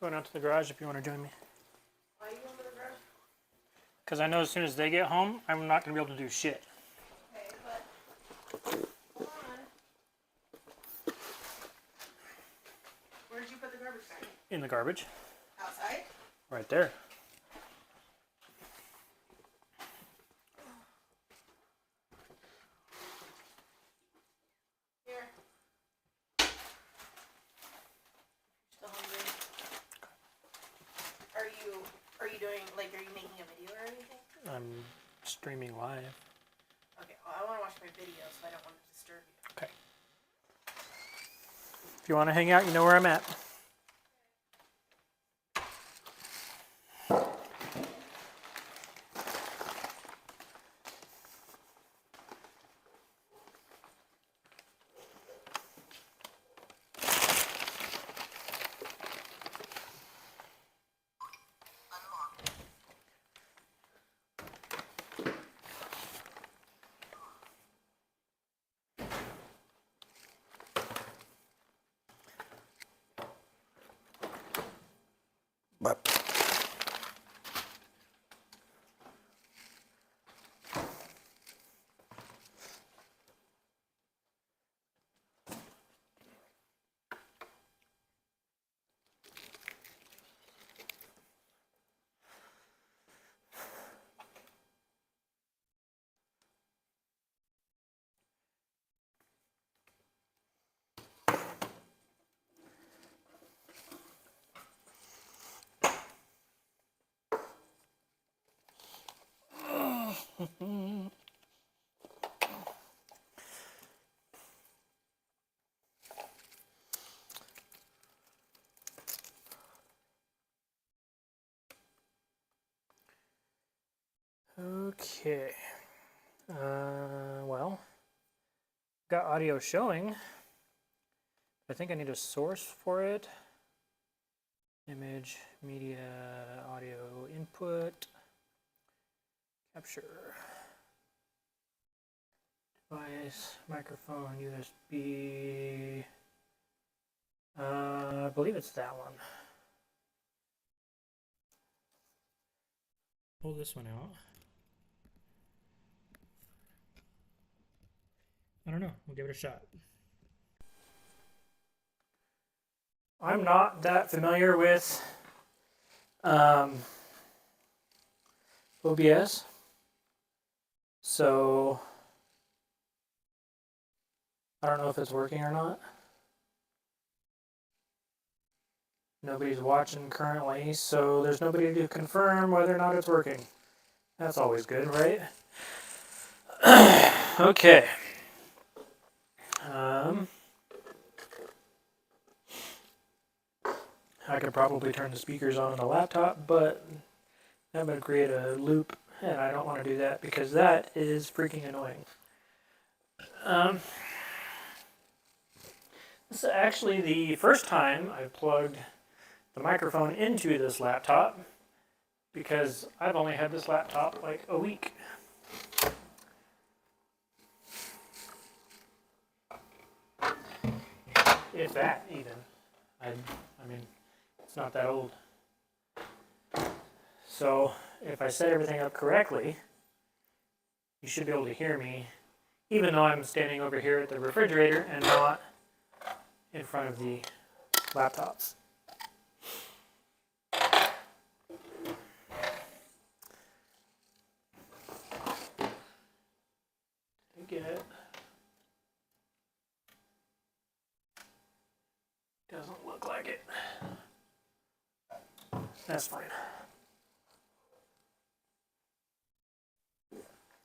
going out to the garage if you want to join me. Why are you going to the garage? Because I know as soon as they get home, I'm not going to be able to do shit. Okay, but hold on. Where did you put the garbage bag? In the garbage. Outside? Right there. Here. Still hungry? Are you doing, like, are you making a video or anything? I'm streaming live. Okay, well, I want to watch my video, so I don't want to disturb you. Okay. If you want to hang out, you know where I'm at. Okay. Well, got audio showing. I think I need a source for it. Image, media, audio input, capture, device, microphone, USB. I believe it's that one. Pull this one out. I don't know. We'll give it a shot. I'm not that familiar with OBS, so I don't know if it's working or not. Nobody's watching currently, so there's nobody to confirm whether or not it's working. That's always good, right? Okay. I could probably turn the speakers on the laptop, but that would create a loop, and I don't want to do that because that is freaking annoying. This is actually the first time I've plugged the microphone into this laptop because I've only had this laptop like a week. If that, even. I mean, it's not that old. So, if I set everything up correctly, you should be able to hear me, even though I'm standing over here at the refrigerator and not in front of the laptop. Get it. Doesn't look like it. That's fine.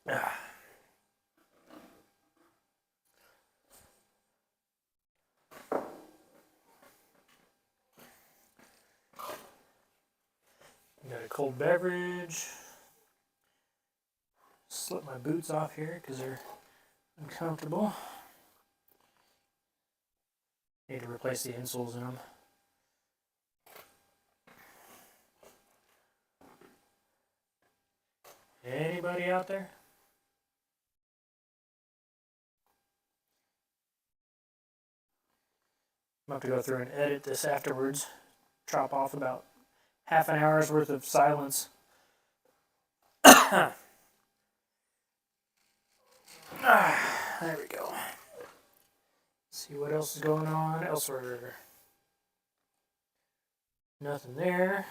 Got a cold beverage. Slip my boots off here because they're uncomfortable. Need to replace the insoles in them. Anybody out there? I'm going to have to go through and edit this afterwards. chop off about half an hour's worth of silence. There we go. Let's see what else is going on elsewhere. Nothing there.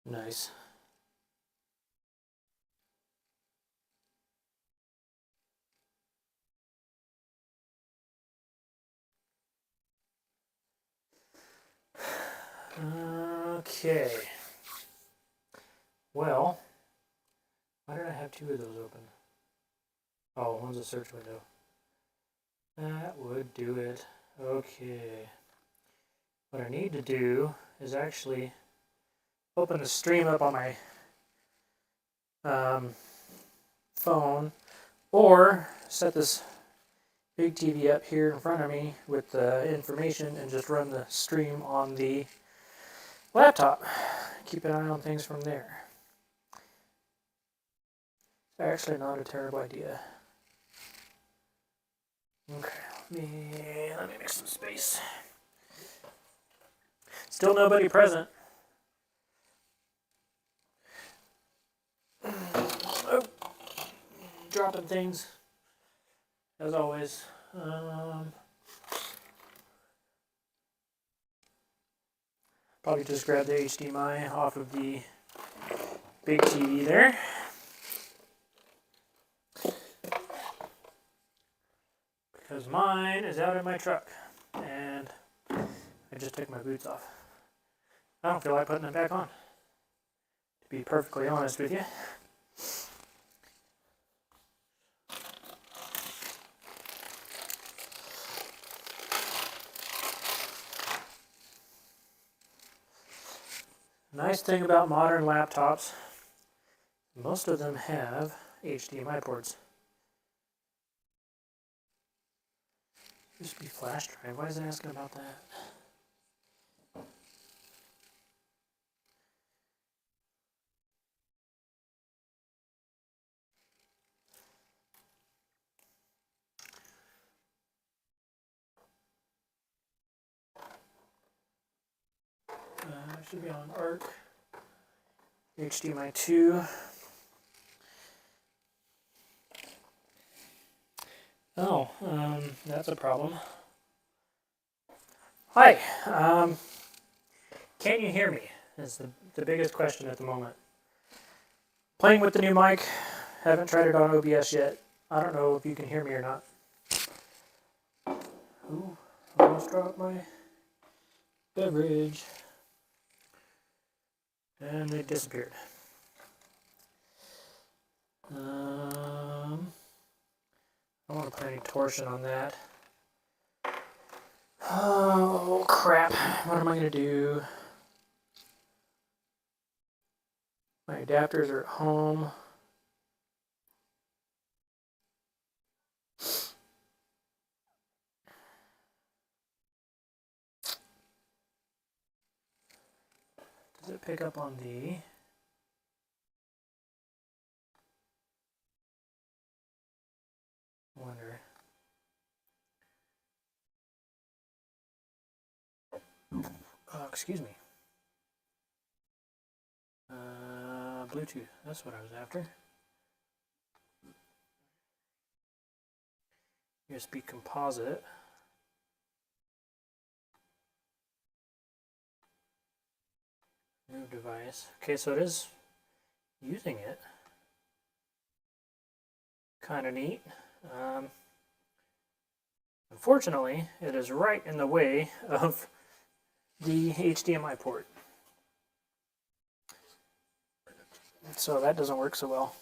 Nice. Okay. Well, why did I have two of those open? Oh, one's a search window. That would do it. Okay. What I need to do is actually open the stream up on my phone, or set this big TV up here in front of me with the information and just run the stream on the laptop. Keep an eye on things from there. It's actually not a terrible idea. Okay, let me make some space. Still nobody present. Oh, dropping things as always. Probably just grab the HDMI off of the big TV there. Because mine is out in my truck and I just took my boots off. I don't feel like putting it back on, to be perfectly honest with you. Nice thing about modern laptops, most of them have HDMI ports. Used to be flash drive. Why is it asking about that? Should be on ARC. HDMI 2. Oh, that's a problem. Hi, can you hear me? Is the biggest question at the moment. Playing with the new mic, haven't tried it on OBS yet. I don't know if you can hear me or not. Ooh, almost dropped my beverage. And they disappeared. I don't want to put any torsion on that. Oh crap, what am I going to do? My adapters are at home. Does it pick up on the... I wonder. Oh, excuse me. Bluetooth, that's what I was after. USB composite. New device. Okay, so it is using it. Kind of neat. Unfortunately, it is right in the way of the HDMI port. So that doesn't work so well.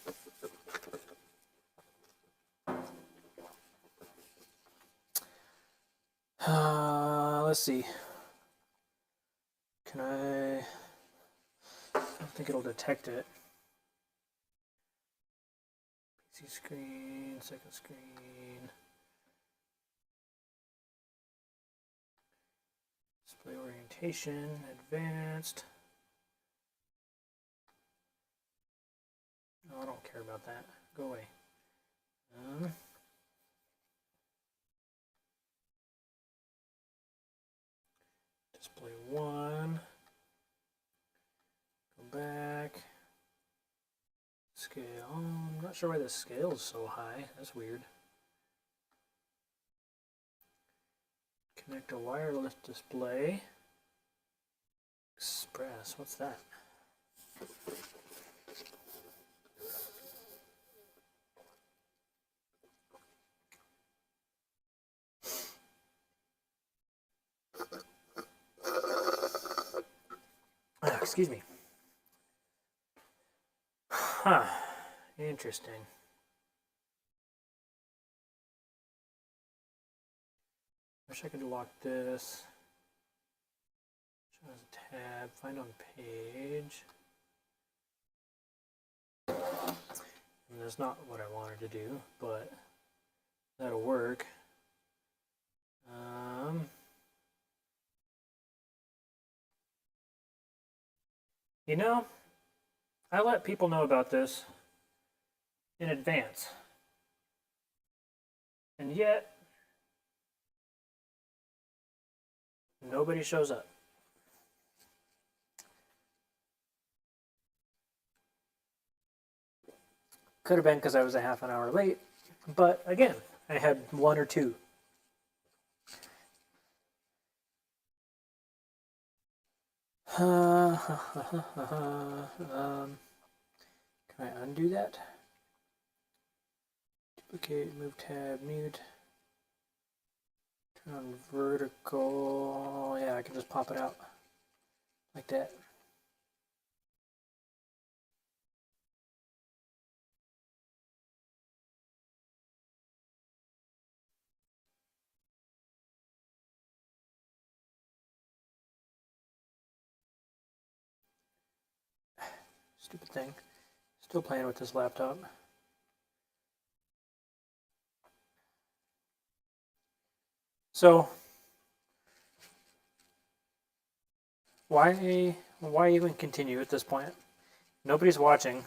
Let's see. Can I don't think it'll detect it. PC screen, second screen. Display orientation, advanced. No, I don't care about that. Go away. Display 1. Go back. Scale. I'm not sure why the scale is so high. That's weird. Connect a wireless display. Express. What's that? Excuse me. Huh. Interesting. Wish I could lock this. Show as a tab. Find on page. And that's not what I wanted to do, but that'll work. You know, I let people know about this in advance. And yet, nobody shows up. Could have been because I was a half an hour late, but again, I had one or two. Can I undo that? Duplicate, move tab, mute. Turn on vertical. Yeah, I can just pop it out like that. Stupid thing. Still playing with this laptop. So, why even continue at this point? Nobody's watching.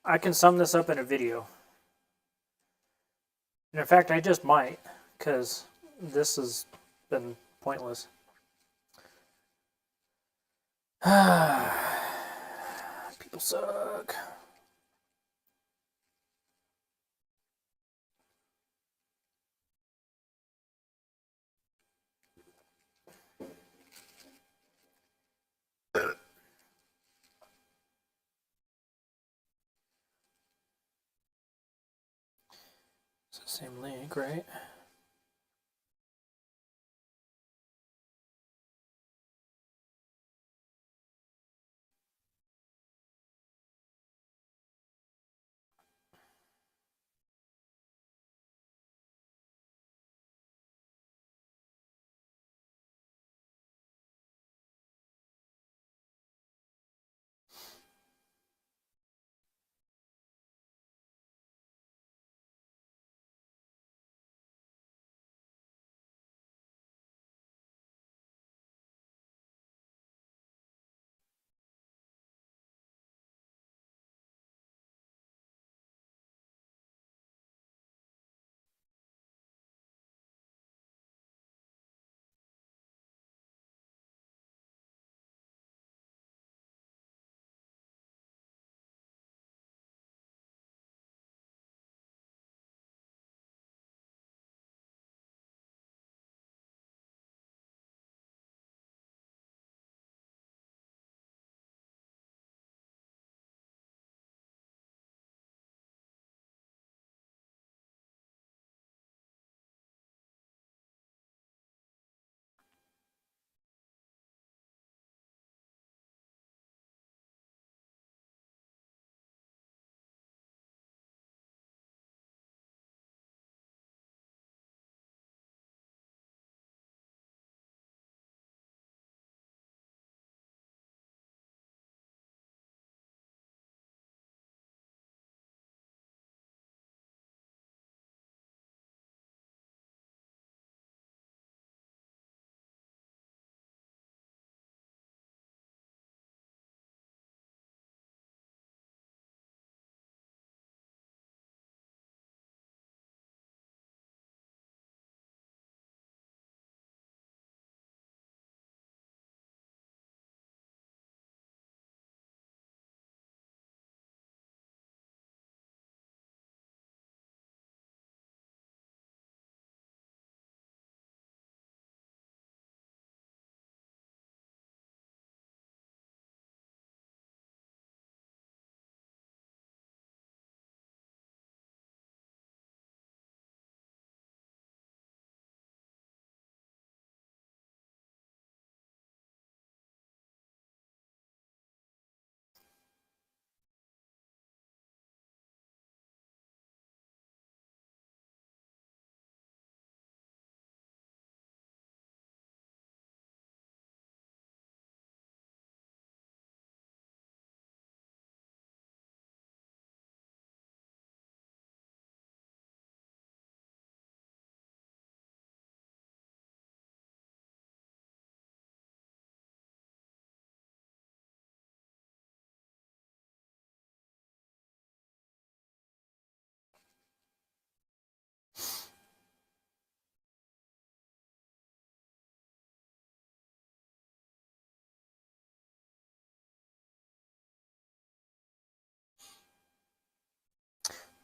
I can sum this up in a video. And in fact, I just might, because this has been pointless. People suck. It's the same link, right?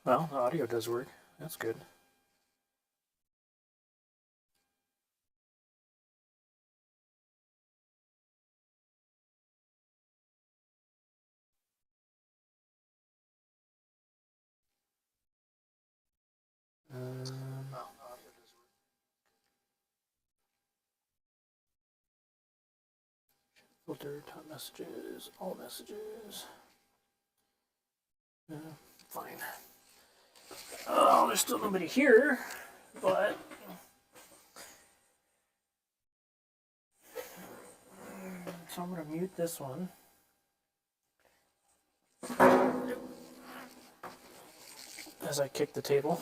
Well, the audio does work. That's good. Filter, top messages, all messages. Fine. Oh, there's still nobody here, but so I'm gonna mute this one. As I kick the table.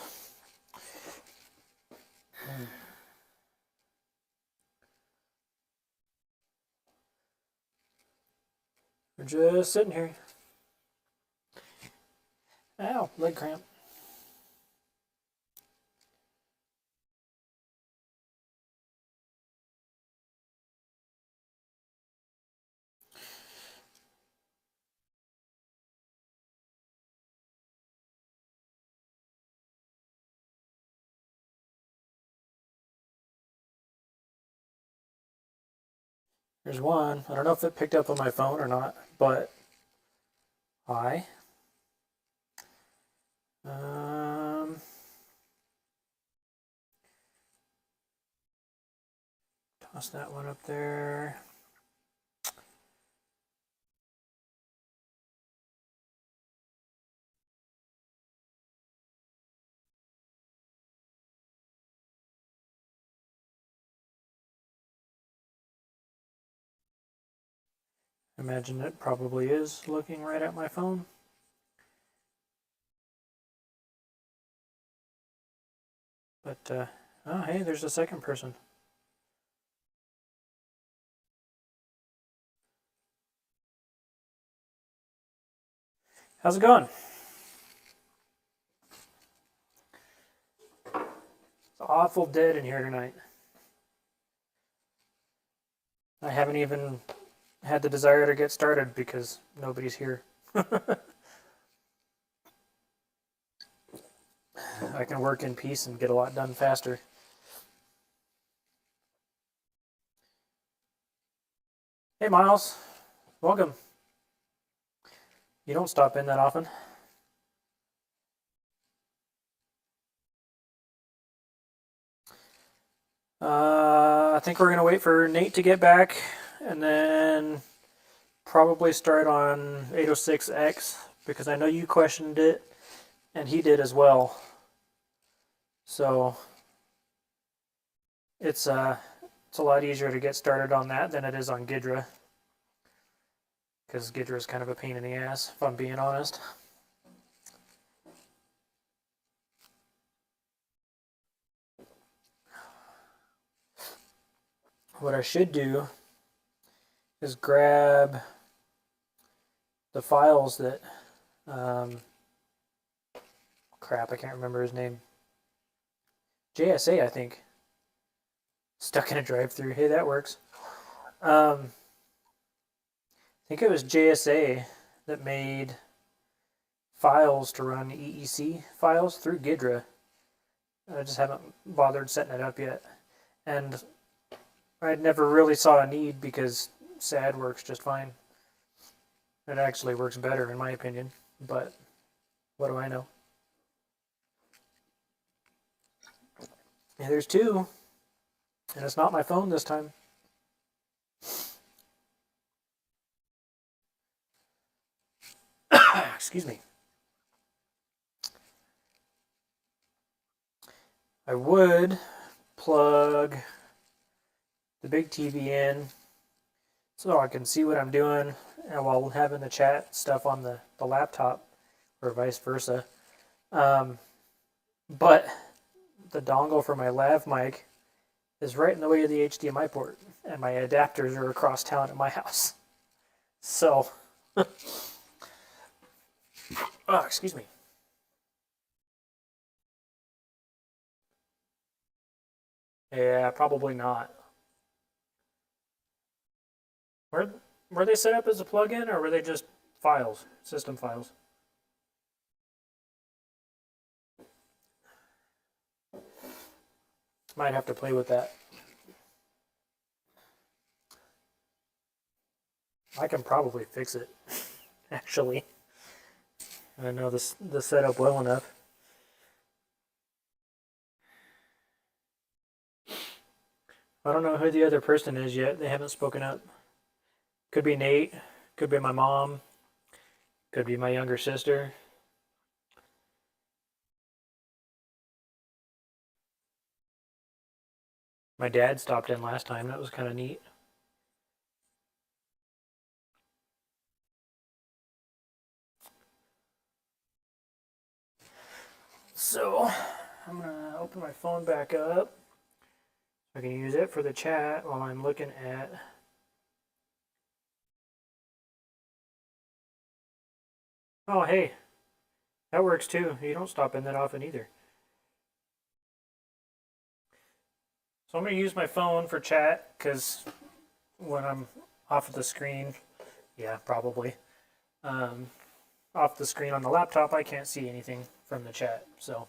We're just sitting here. Ow, leg cramp. There's one. I don't know if it picked up on my phone or not, but hi. Toss that one up there. Imagine it probably is looking right at my phone. But, oh, hey, there's a second person. How's it going? It's awful dead in here tonight. I haven't even had the desire to get started because nobody's here. I can work in peace and get a lot done faster. Hey, Miles. Welcome. You don't stop in that often. I think we're going to wait for Nate to get back and then probably start on 806X because I know you questioned it and he did as well. So it's a lot easier to get started on that than it is on Ghidra because Ghidra is kind of a pain in the ass, if I'm being honest. What I should do is grab the files that, crap, I can't remember his name. JSA, I think. Stuck in a drive-thru. Hey, that works. I think it was JSA that made files to run EEC files through Ghidra. I just haven't bothered setting it up yet. And I never really saw a need because SAD works just fine. It actually works better in my opinion, but what do I know? Yeah, there's two, and it's not my phone this time. Excuse me. I would plug the big TV in so I can see what I'm doing and while having the chat stuff on the laptop or vice versa. But the dongle for my lav mic is right in the way of the HDMI port and my adapters are across town at my house. So, oh, excuse me. Yeah, probably not. Were they set up as a plugin or were they just files, system files? Might have to play with that. I can probably fix it, actually. I know the setup well enough. I don't know who the other person is yet. They haven't spoken up. Could be Nate. Could be my mom. Could be my younger sister. My dad stopped in last time. That was kind of neat. So, I'm going to open my phone back up. I can use it for the chat while I'm looking at... Oh, hey. That works too. You don't stop in that often either. So I'm going to use my phone for chat because when I'm off of the screen, yeah, probably, off the screen on the laptop, I can't see anything from the chat. So,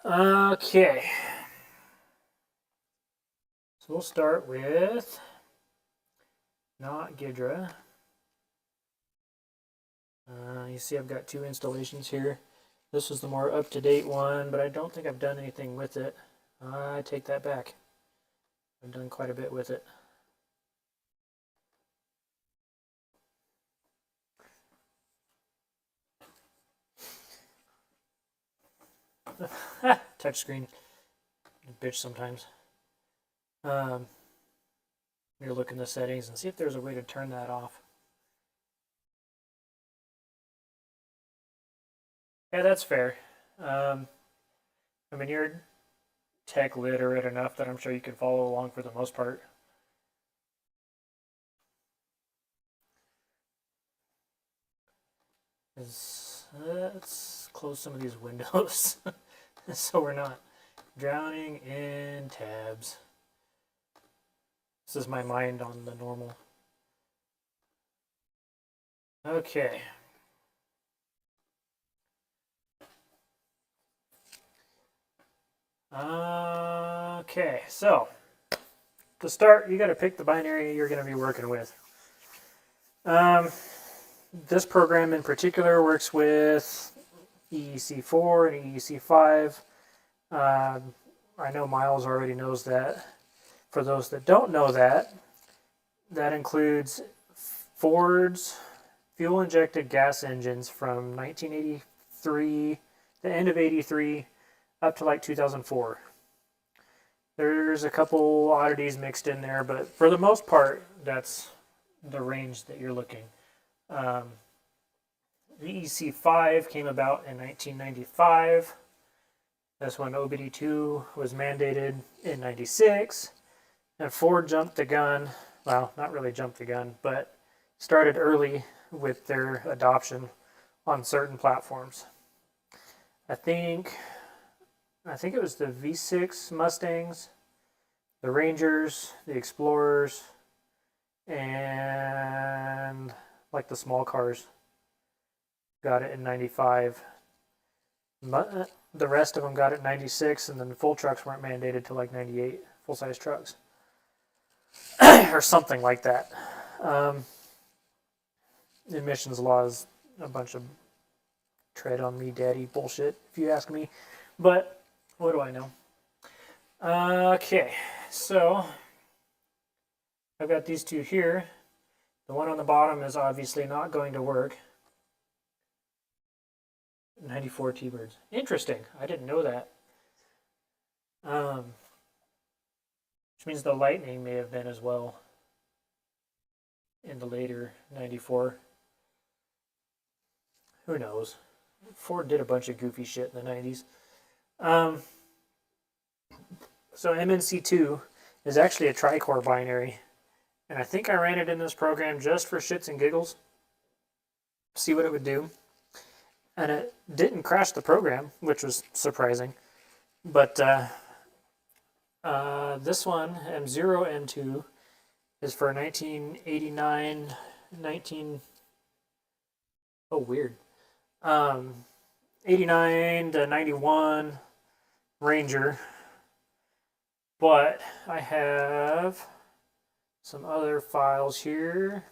okay. So we'll start with not Ghidra. You see I've got 2 installations here. This is the more up-to-date one, but I don't think I've done anything with it. I take that back. I've done quite a bit with it. Touchscreen. Bitch sometimes. You're looking the settings and see if there's a way to turn that off. Yeah, that's fair. I mean, you're tech literate enough that I'm sure you can follow along for the most part. Let's close some of these windows so we're not drowning in tabs. This is my mind on the normal. Okay. Okay, so to start, you got to pick the binary you're going to be working with. This program in particular works with EEC4 and EEC5. I know Miles already knows that. For those that don't know that, that includes Ford's fuel-injected gas engines from 1983, the end of 83, up to like 2004. There's a couple oddities mixed in there, but for the most part, that's the range that you're looking. EEC5 came about in 1995. That's when OBD2 was mandated in 96. And Ford jumped the gun. Well, not really jumped the gun, but started early with their adoption on certain platforms. I think it was the V6 Mustangs, the Rangers, the Explorers, and like the small cars got it in 95. The rest of them got it in 96, and then the full trucks weren't mandated till like 98, full-size trucks. Or something like that. Emissions laws, a bunch of tread on me daddy bullshit, if you ask me. But what do I know? Okay, so I've got these 2 here. The one on the bottom is obviously not going to work. 94 T-birds. Interesting. I didn't know that. Which means the Lightning may have been as well in the later 94. Who knows? Ford did a bunch of goofy shit in the 90s. So MNC2 is actually a tri-core binary. And I think I ran it in this program just for shits and giggles. See what it would do. And it didn't crash the program, which was surprising. But this one, M0, M2, is for 1989, weird. 89 to 91 Ranger. But I have some other files here.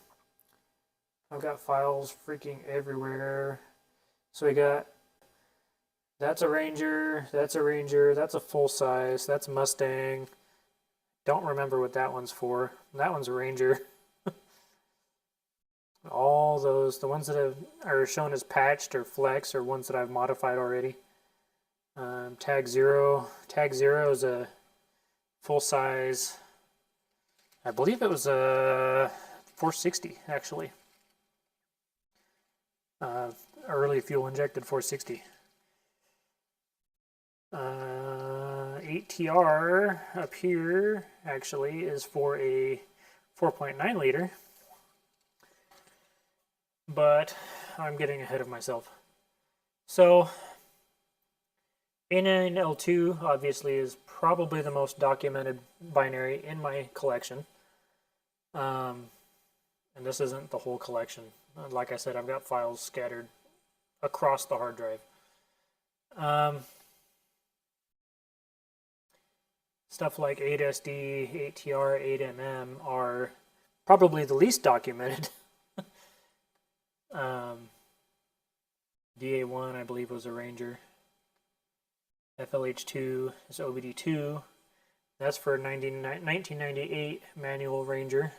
I've got files freaking everywhere. So we got, that's a Ranger, that's a Ranger, that's a full size, that's a Mustang. Don't remember what that one's for. That one's a Ranger. All those, the ones that are shown as patched or flex, are ones that I've modified already. Tag 0 is a full size, I believe it was a 460 actually. Early fuel injected 460. 8TR up here actually is for a 4.9 liter, but I'm getting ahead of myself. So A9L2 obviously is probably the most documented binary in my collection. And this isn't the whole collection. Like I said, I've got files scattered across the hard drive. Stuff like 8SD, 8TR, 8MM are probably the least documented. DA1, I believe, was a Ranger. FLH2 is OBD2. That's for 1998 manual Ranger.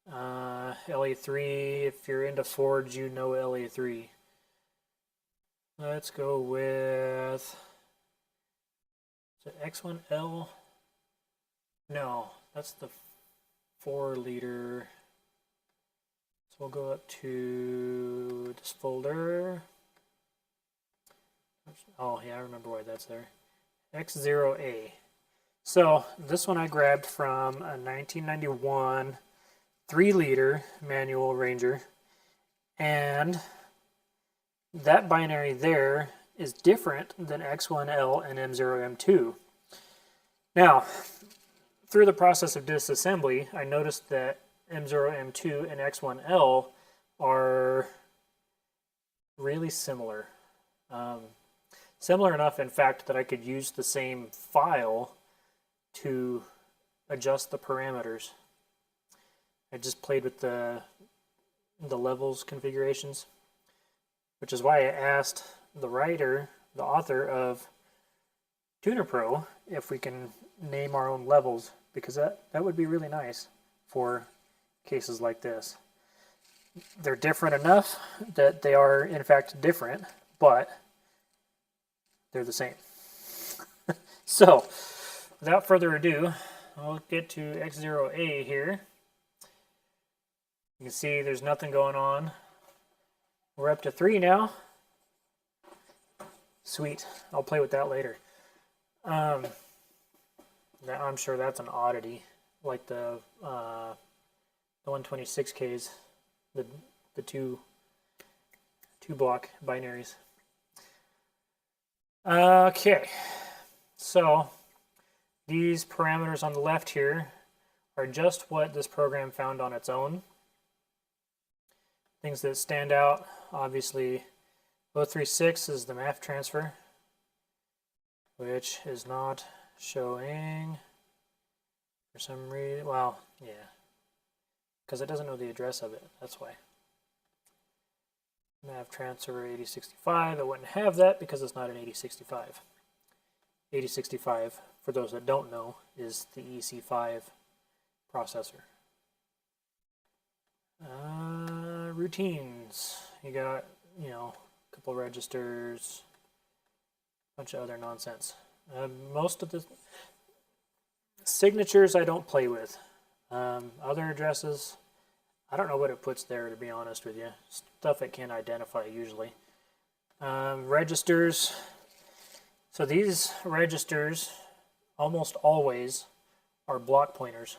LA3, if you're into Fords, you know LA3. Let's go with, is it X1L? No, that's the 4 liter. So we'll go up to this folder. Oh yeah, I remember why that's there. X0A. So this one I grabbed from a 1991 3 liter manual Ranger, and that binary there is different than X1L and M0M2. Now, through the process of disassembly, I noticed that M0M2 and X1L are really similar. Similar enough, in fact, that I could use the same file to adjust the parameters. I just played with the levels configurations, which is why I asked the writer, the author of Tuner Pro, if we can name our own levels, because that would be really nice for cases like this. They're different enough that they are in fact different, but they're the same. So, without further ado, I'll get to X0A here. You can see there's nothing going on. We're up to 3 now. Sweet. I'll play with that later. I'm sure that's an oddity, like the 126Ks, the two block binaries. Okay, so these parameters on the left here are just what this program found on its own. Things that stand out, obviously, 036 is the math transfer, which is not showing for some reason. Well, yeah, because it doesn't know the address of it, that's why. Nav transfer 8065, it wouldn't have that because it's not an 8065. 8065, for those that don't know, is the EC5 processor. Routines, you got, you know, a couple registers, a bunch of other nonsense. Most of the signatures I don't play with. Other addresses, I don't know what it puts there, to be honest with you. Stuff it can't identify usually. Registers. So these registers almost always are block pointers.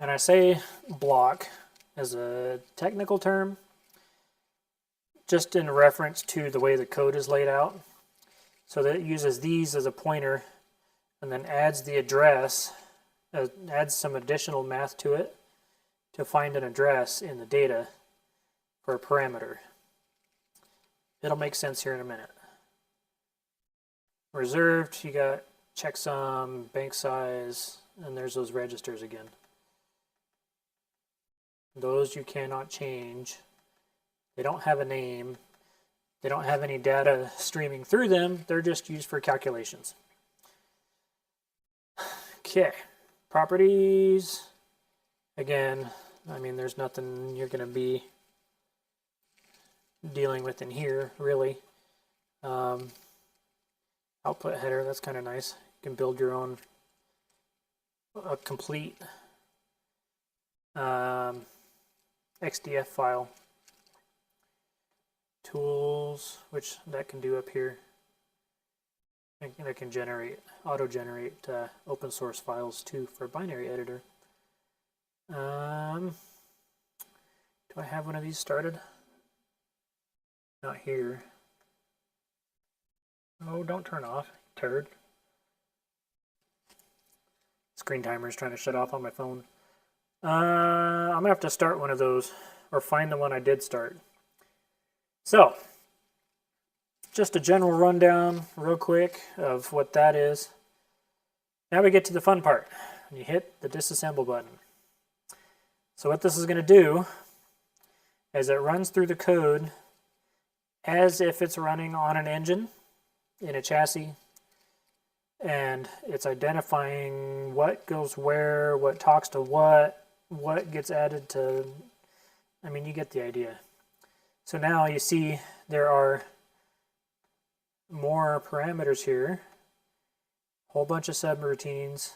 And I say block as a technical term, just in reference to the way the code is laid out. So that it uses these as a pointer and then adds the address, adds some additional math to it to find an address in the data for a parameter. It'll make sense here in a minute. Reserved, you got checksum, bank size, and there's those registers again. Those you cannot change. They don't have a name. They don't have any data streaming through them. They're just used for calculations. Okay, properties. Again, I mean, there's nothing you're going to be dealing with in here, really. Output header, that's kind of nice. You can build your own complete XDF file. Tools, which that can do up here. And it can auto-generate open source files too for binary editor. Do I have one of these started? Not here. Oh, don't turn off, turd. Screen timer is trying to shut off on my phone. I'm gonna have to start one of those, or find the one I did start. So, just a general rundown real quick of what that is. Now we get to the fun part. You hit the disassemble button. So what this is going to do is it runs through the code as if it's running on an engine in a chassis, and it's identifying what goes where, what talks to what gets added to, I mean, you get the idea. So now you see there are more parameters here, whole bunch of subroutines.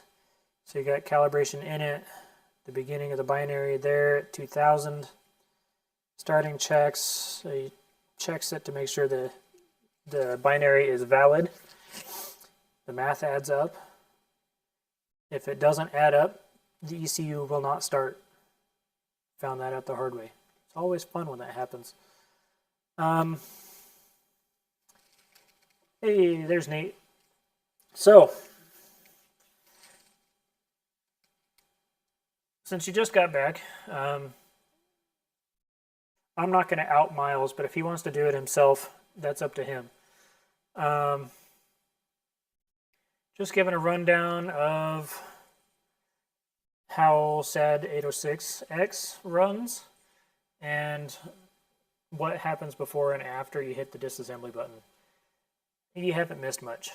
So you got calibration init, the beginning of the binary there at 2000, starting checks, so you checks it to make sure the binary is valid. The math adds up. If it doesn't add up, the ECU will not start. Found that out the hard way. It's always fun when that happens. Hey, there's Nate. So, since you just got back, I'm not going to out Miles, but if he wants to do it himself, that's up to him. Just giving a rundown of how SAD 806X runs and what happens before and after you hit the disassembly button. You haven't missed much.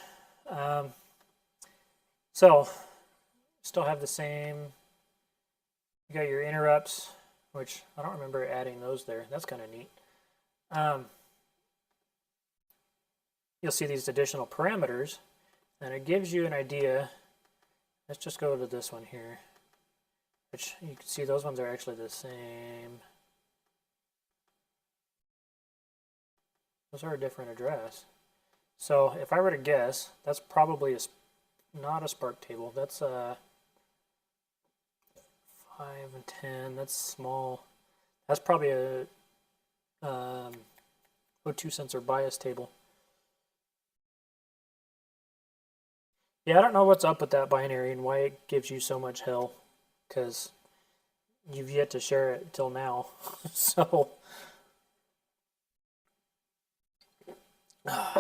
So, still have the same. You got your interrupts, which I don't remember adding those there. That's kind of neat. You'll see these additional parameters, and it gives you an idea. Let's just go to this one here, which you can see those ones are actually the same. Those are a different address. So if I were to guess, that's probably not a Spark table. That's a 5 and 10. That's small. That's probably a O2 sensor bias table. Yeah, I don't know what's up with that binary and why it gives you so much hell, because you've yet to share it till now. So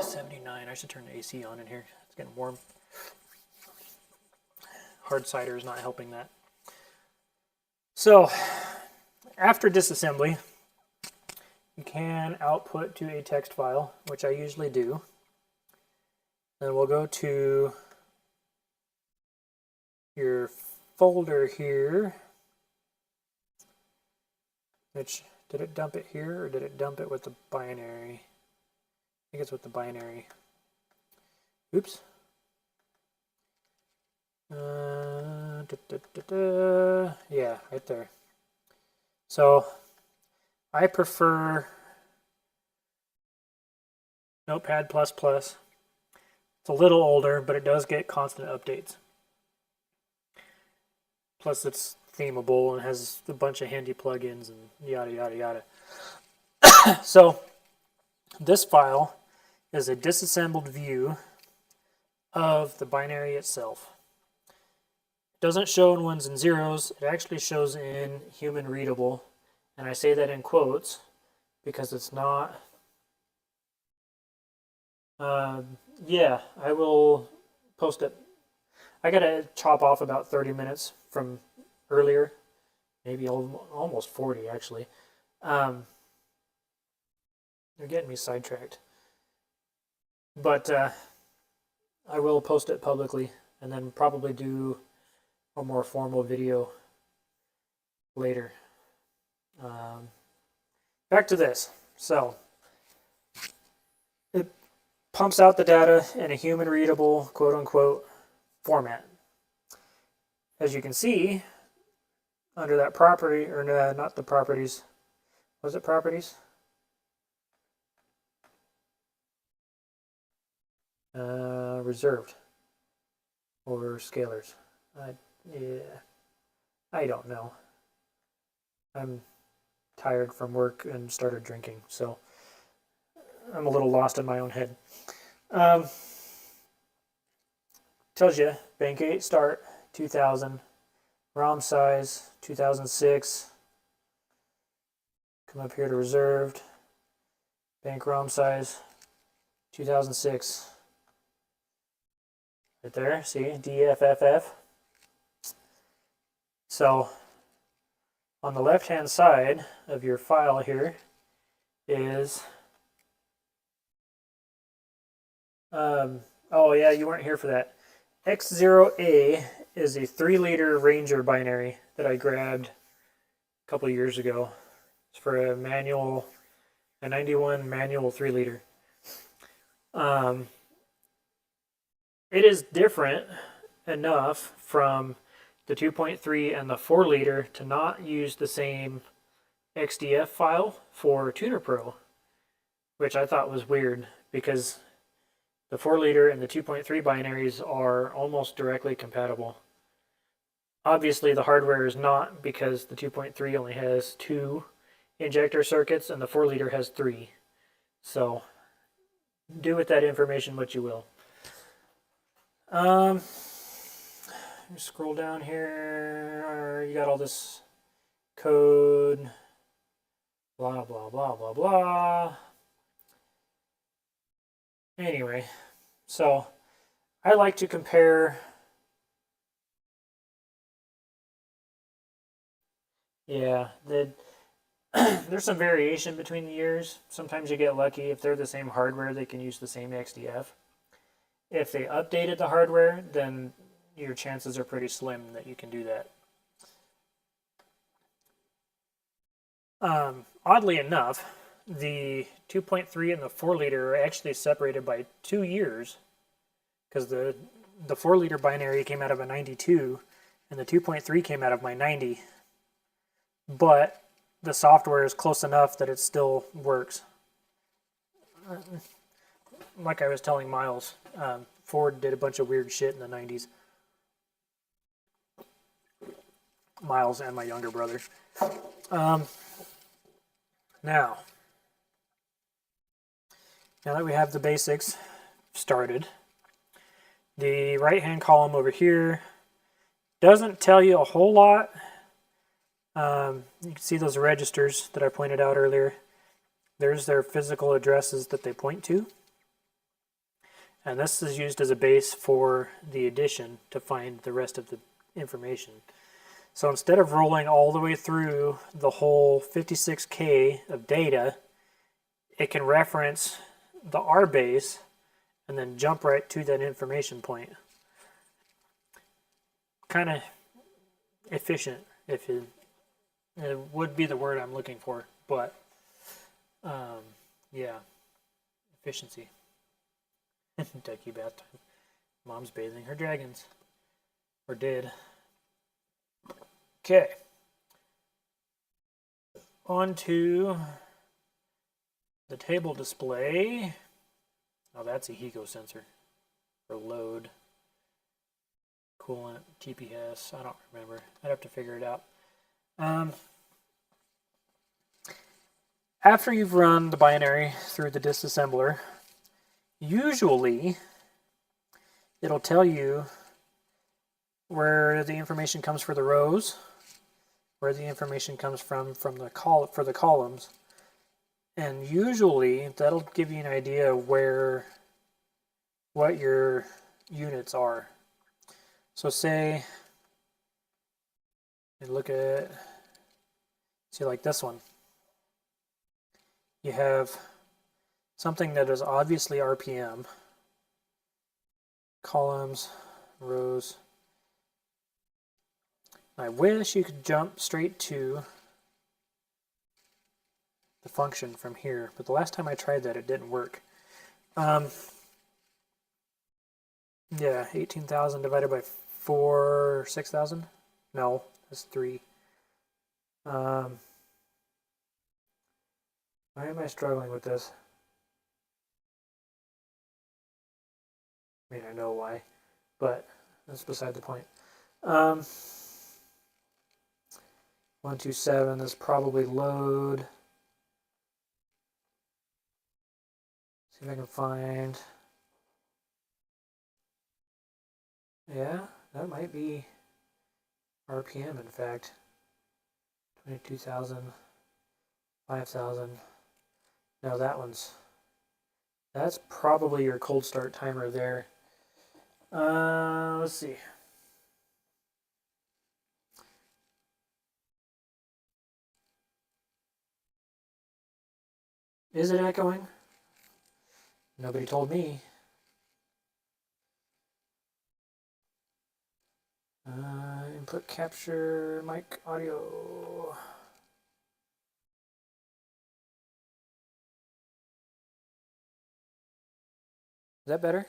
79. I should turn the AC on in here. It's getting warm. Hard cider is not helping that. So after disassembly, you can output to a text file, which I usually do. Then we'll go to your folder here, which, did it dump it here or did it dump it with the binary? I think it's with the binary. Oops. Yeah, right there. So I prefer Notepad++. It's a little older, but it does get constant updates. Plus it's themable and has a bunch of handy plugins and yada yada yada. So this file is a disassembled view of the binary itself. It doesn't show in ones and zeros, it actually shows in human readable, and I say that in quotes because it's not. Yeah, I will post it I gotta chop off about 30 minutes from earlier, maybe almost 40 actually. They're getting me sidetracked. But I will post it publicly and then probably do a more formal video later. Back to this. So it pumps out the data in a human readable, quote unquote, format. As you can see, under that property, or no, not the properties, was it properties? Reserved or scalars. Yeah, I don't know. I'm tired from work and started drinking, so I'm a little lost in my own head. Tells you bank 8 start 2000, ROM size 2006. Come up here to reserved, bank ROM size 2006. Right there, see, DFFF. So on the left hand side of your file here is oh yeah, you weren't here for that. X0A is a 3-liter Ranger binary that I grabbed a couple years ago. It's for a 91 manual 3-liter. It is different enough from the 2.3 and the 4-liter to not use the same XDF file for Tuner Pro, which I thought was weird because the 4-liter and the 2.3 binaries are almost directly compatible. Obviously the hardware is not, because the 2.3 only has 2 injector circuits and the 4-liter has 3. So do with that information what you will. Scroll down here, you got all this code, blah, blah, blah, blah, blah. Anyway, so I like to compare, yeah, there's some variation between the years. Sometimes you get lucky. If they're the same hardware, they can use the same XDF. If they updated the hardware, then your chances are pretty slim that you can do that. Oddly enough, the 2.3 and the 4-liter are actually separated by 2 years, because the 4-liter binary came out of a 92 and the 2.3 came out of my 90. But the software is close enough that it still works. Like I was telling Miles, Ford did a bunch of weird shit in the 90s. Miles and my younger brother. Now that we have the basics started, the right-hand column over here doesn't tell you a whole lot. You can see those registers that I pointed out earlier. There's their physical addresses that they point to. And this is used as a base for the addition to find the rest of the information. So instead of rolling all the way through the whole 56K of data, it can reference the R base and then jump right to that information point. Kind of efficient, if it would be the word I'm looking for, but yeah, efficiency. Ducky bath time. Mom's bathing her dragons, or did. Okay, on to the table display. Oh, that's a HECO sensor for load, coolant, TPS. I don't remember. I'd have to figure it out. After you've run the binary through the disassembler, usually it'll tell you where the information comes for the rows, where the information comes from the for the columns, and usually that'll give you an idea of what your units are. So say, and look at, see like this one. You have something that is obviously RPM, columns, rows. I wish you could jump straight to the function from here, but the last time I tried that, it didn't work. Yeah, 18,000 divided by 4, 6,000? No, that's 3. Why am I struggling with this? I mean, I know why, but that's beside the point. 127 is probably load. See if I can find. Yeah, that might be RPM, in fact. 22,000, 5,000. No, that's probably your cold start timer there. Let's see. Is it echoing? Nobody told me. Input capture mic audio. Is that better?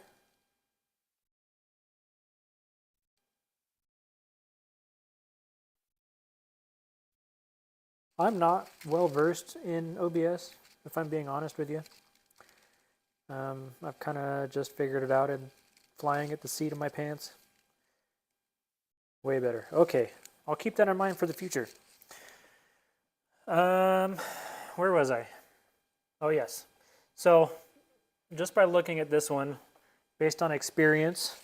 I'm not well versed in OBS, if I'm being honest with you. I've kind of just figured it out and flying at the seat of my pants. Way better. Okay, I'll keep that in mind for the future. Where was I? Oh yes. So just by looking at this one, based on experience,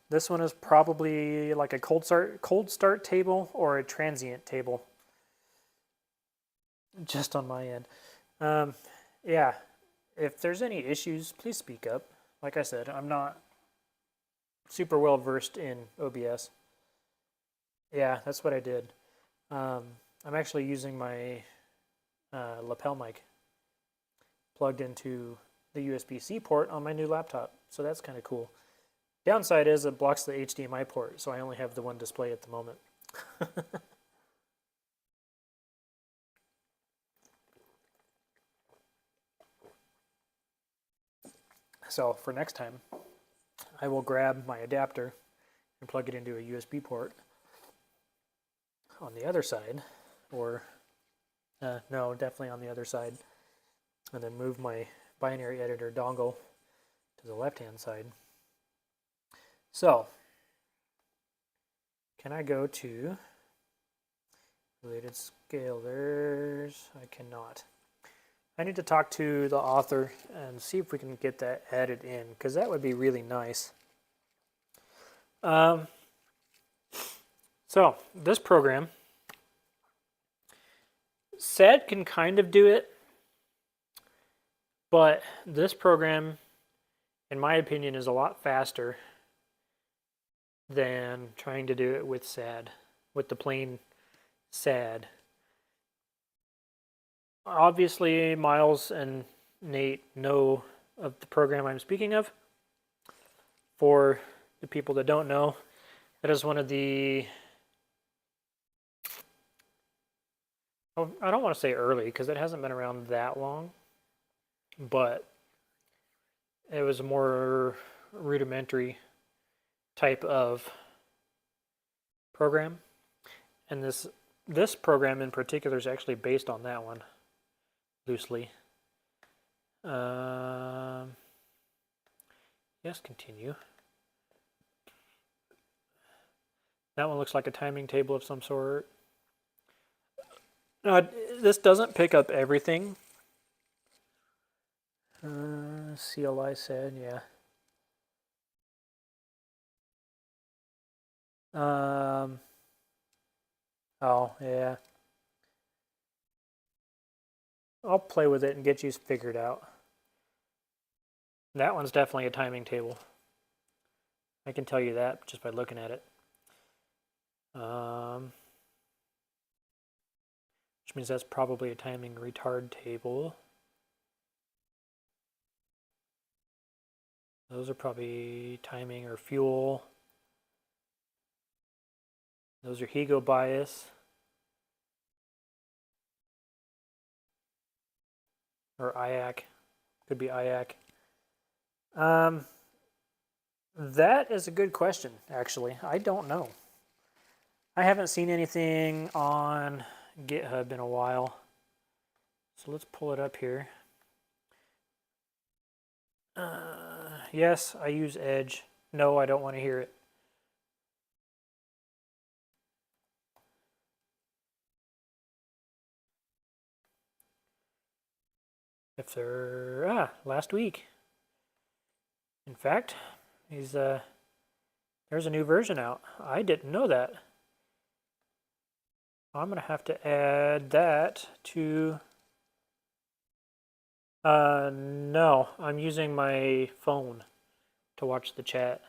this one is probably like a cold start table or a transient table. Just on my end. Yeah, if there's any issues, please speak up. Like I said, I'm not super well versed in OBS. Yeah, that's what I did. I'm actually using my lapel mic plugged into the USB-C port on my new laptop, so that's kind of cool. Downside is it blocks the HDMI port, so I only have the one display at the moment. So for next time, I will grab my adapter and plug it into a USB port on the other side, or no, definitely on the other side, and then move my binary editor dongle to the left-hand side. So, can I go to related scalars? I cannot. I need to talk to the author and see if we can get that added in, because that would be really nice. So, this program, SAD can kind of do it, but this program, in my opinion, is a lot faster than trying to do it with SAD, with the plain SAD. Obviously, Miles and Nate know of the program I'm speaking of. For the people that don't know, that is one of the, I don't want to say early because it hasn't been around that long, but it was a more rudimentary type of program. And this program in particular is actually based on that one, loosely. Yes, continue. That one looks like a timing table of some sort. No, this doesn't pick up everything. CLI said, yeah. Oh, yeah. I'll play with it and get you figured out. That one's definitely a timing table. I can tell you that just by looking at it. Which means that's probably a timing retard table. Those are probably timing or fuel. Those are Higo bias. Or IAC. Could be IAC. That is a good question, actually. I don't know. I haven't seen anything on GitHub in a while. So let's pull it up here. Yes, I use Edge. No, I don't want to hear it. If they're last week. In fact, there's a new version out. I didn't know that. I'm gonna have to add that to. No, I'm using my phone to watch the chat.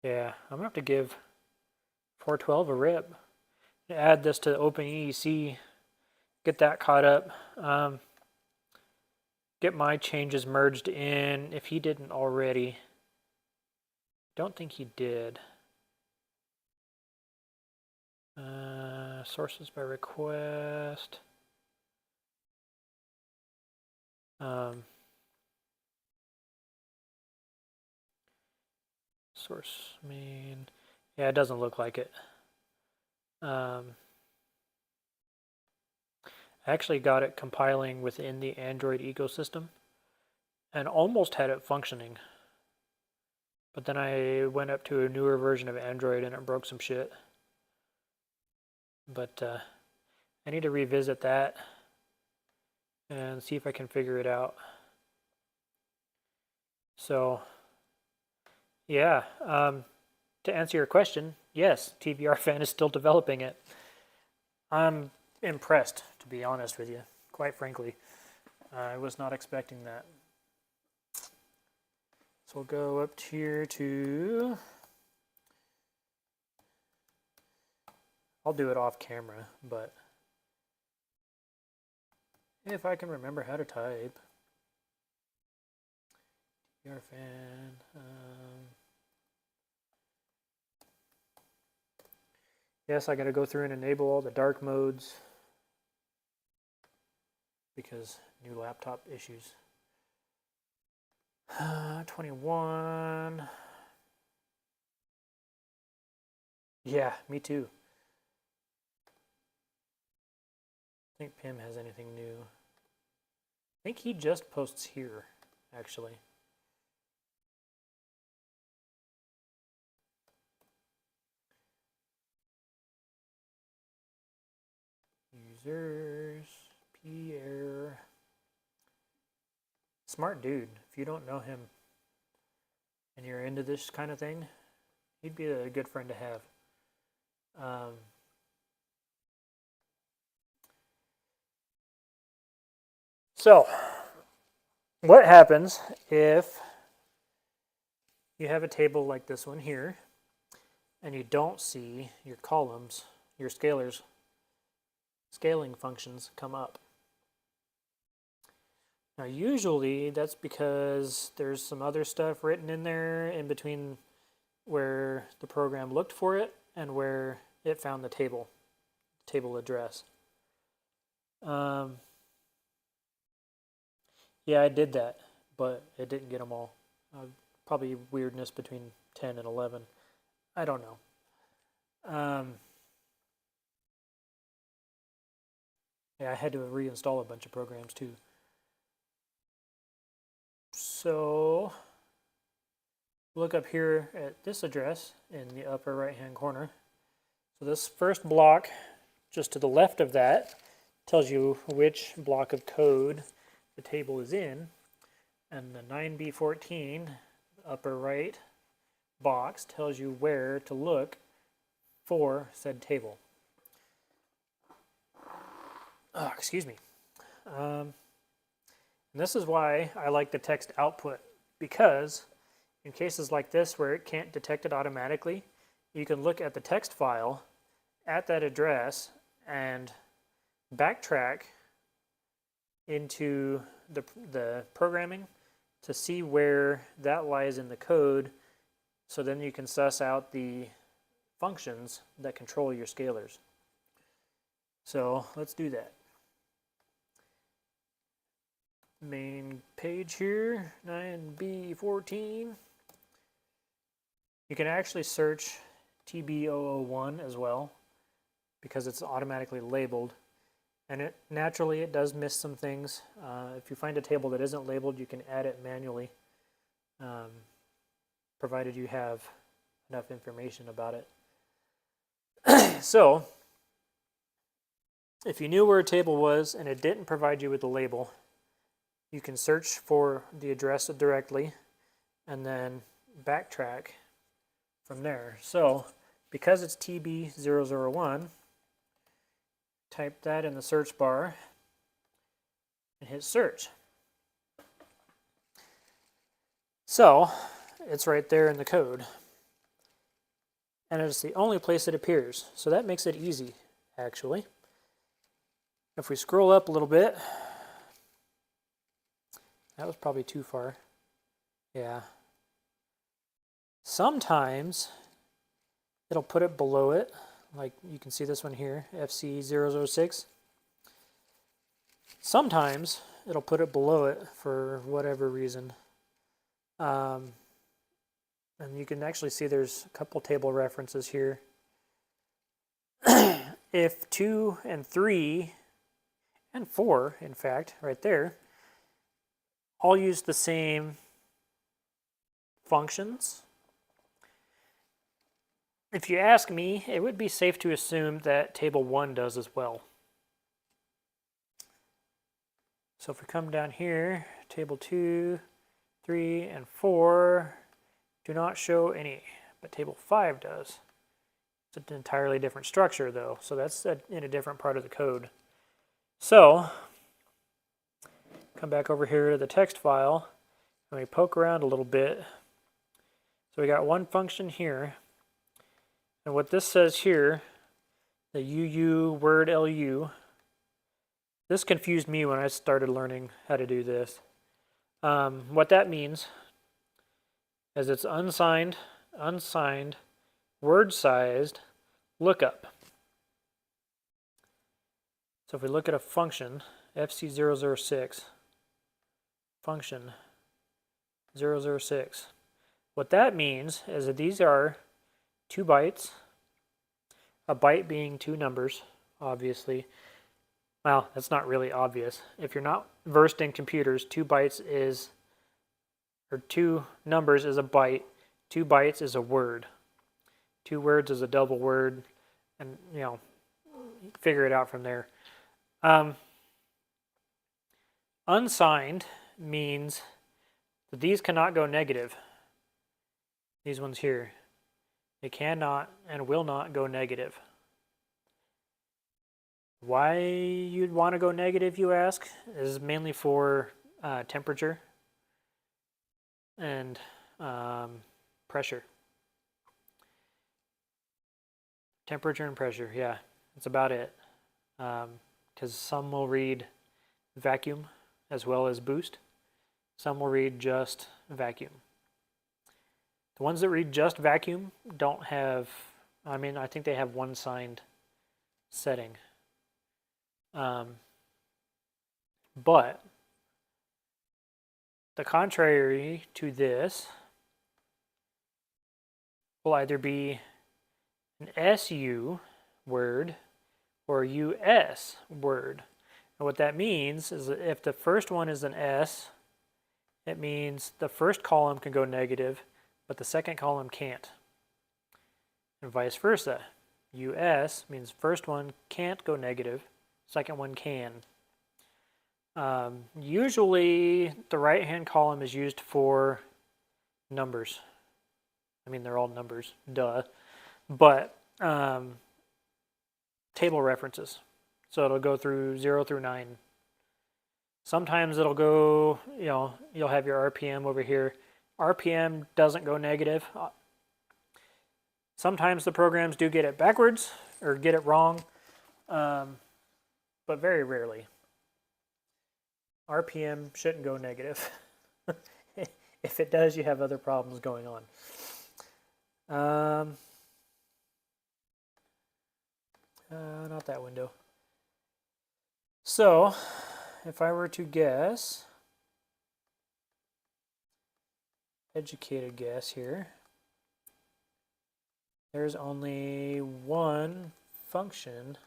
Yeah, I'm gonna have to give 412 a rip. Add this to OpenEEC, get that caught up. Get my changes merged in if he didn't already. Don't think he did. Sources by request. Source main. Yeah, it doesn't look like it. I actually got it compiling within the Android ecosystem and almost had it functioning. But then I went up to a newer version of Android and it broke some shit. But I need to revisit that and see if I can figure it out. So, yeah, to answer your question, yes, TVR Fan is still developing it. I'm impressed, to be honest with you, quite frankly. I was not expecting that. So we'll go up here to... I'll do it off camera, but if I can remember how to type. TVR Fan. Yes, I got to go through and enable all the dark modes because new laptop issues. 21. Yeah, me too. I think Pim has anything new. I think he just posts here, actually. Users, Pierre. Smart dude. If you don't know him and you're into this kind of thing, he'd be a good friend to have. So, what happens if you have a table like this one here and you don't see your columns, your scalars, scaling functions come up? Now usually that's because there's some other stuff written in there in between where the program looked for it and where it found the table address. Yeah, I did that, but it didn't get them all. Probably weirdness between 10 and 11. I don't know. Yeah, I had to reinstall a bunch of programs too. So look up here at this address in the upper right hand corner. So this first block just to the left of that tells you which block of code the table is in, and the 9B14 upper right box tells you where to look for said table. Oh, excuse me. And this is why I like the text output, because in cases like this where it can't detect it automatically, you can look at the text file at that address and backtrack into the programming to see where that lies in the code, so then you can suss out the functions that control your scalars. So let's do that. Main page here, 9B14. You can actually search TB001 as well because it's automatically labeled, and naturally it does miss some things. If you find a table that isn't labeled, you can add it manually, provided you have enough information about it. So if you knew where a table was and it didn't provide you with the label, you can search for the address directly and then backtrack from there. So because it's TB001, type that in the search bar and hit search. So it's right there in the code, and it's the only place it appears. So that makes it easy, actually. If we scroll up a little bit, that was probably too far. Yeah. Sometimes it'll put it below it, like you can see this one here, FC006. Sometimes it'll put it below it for whatever reason. And you can actually see there's a couple table references here. If 2 and 3 and 4, in fact, right there, all use the same functions, if you ask me, it would be safe to assume that table 1 does as well. So if we come down here, table 2, 3, and 4 do not show any, but table 5 does. It's an entirely different structure though, so that's in a different part of the code. So come back over here to the text file and we poke around a little bit. So we got one function here, and what this says here, the UU word LU, this confused me when I started learning how to do this. What that means is it's unsigned, word-sized lookup. So if we look at a function, FC006, function 006, what that means is that these are 2 bytes, a byte being 2 numbers, obviously. Well, that's not really obvious. If you're not versed in computers, 2 bytes is, or 2 numbers is a byte, 2 bytes is a word. 2 words is a double word, and you know, figure it out from there. Unsigned means that these cannot go negative. These ones here. They cannot and will not go negative. Why you'd want to go negative, you ask, is mainly for temperature and pressure. Temperature and pressure, yeah, that's about it. Because some will read vacuum as well as boost. Some will read just vacuum. The ones that read just vacuum don't have, I mean, I think they have one signed setting. But the contrary to this will either be an SU word or a US word. And what that means is that if the first one is an S, it means the first column can go negative, but the second column can't. And vice versa. US means first one can't go negative, second one can. Usually the right-hand column is used for numbers. I mean, they're all numbers, duh. But table references. So it'll go through 0 through 9. Sometimes it'll go, you'll have your RPM over here. RPM doesn't go negative. Sometimes the programs do get it backwards or get it wrong, but very rarely. RPM shouldn't go negative. If it does, you have other problems going on. Not that window. So, if I were to guess, educated guess here, there's only one function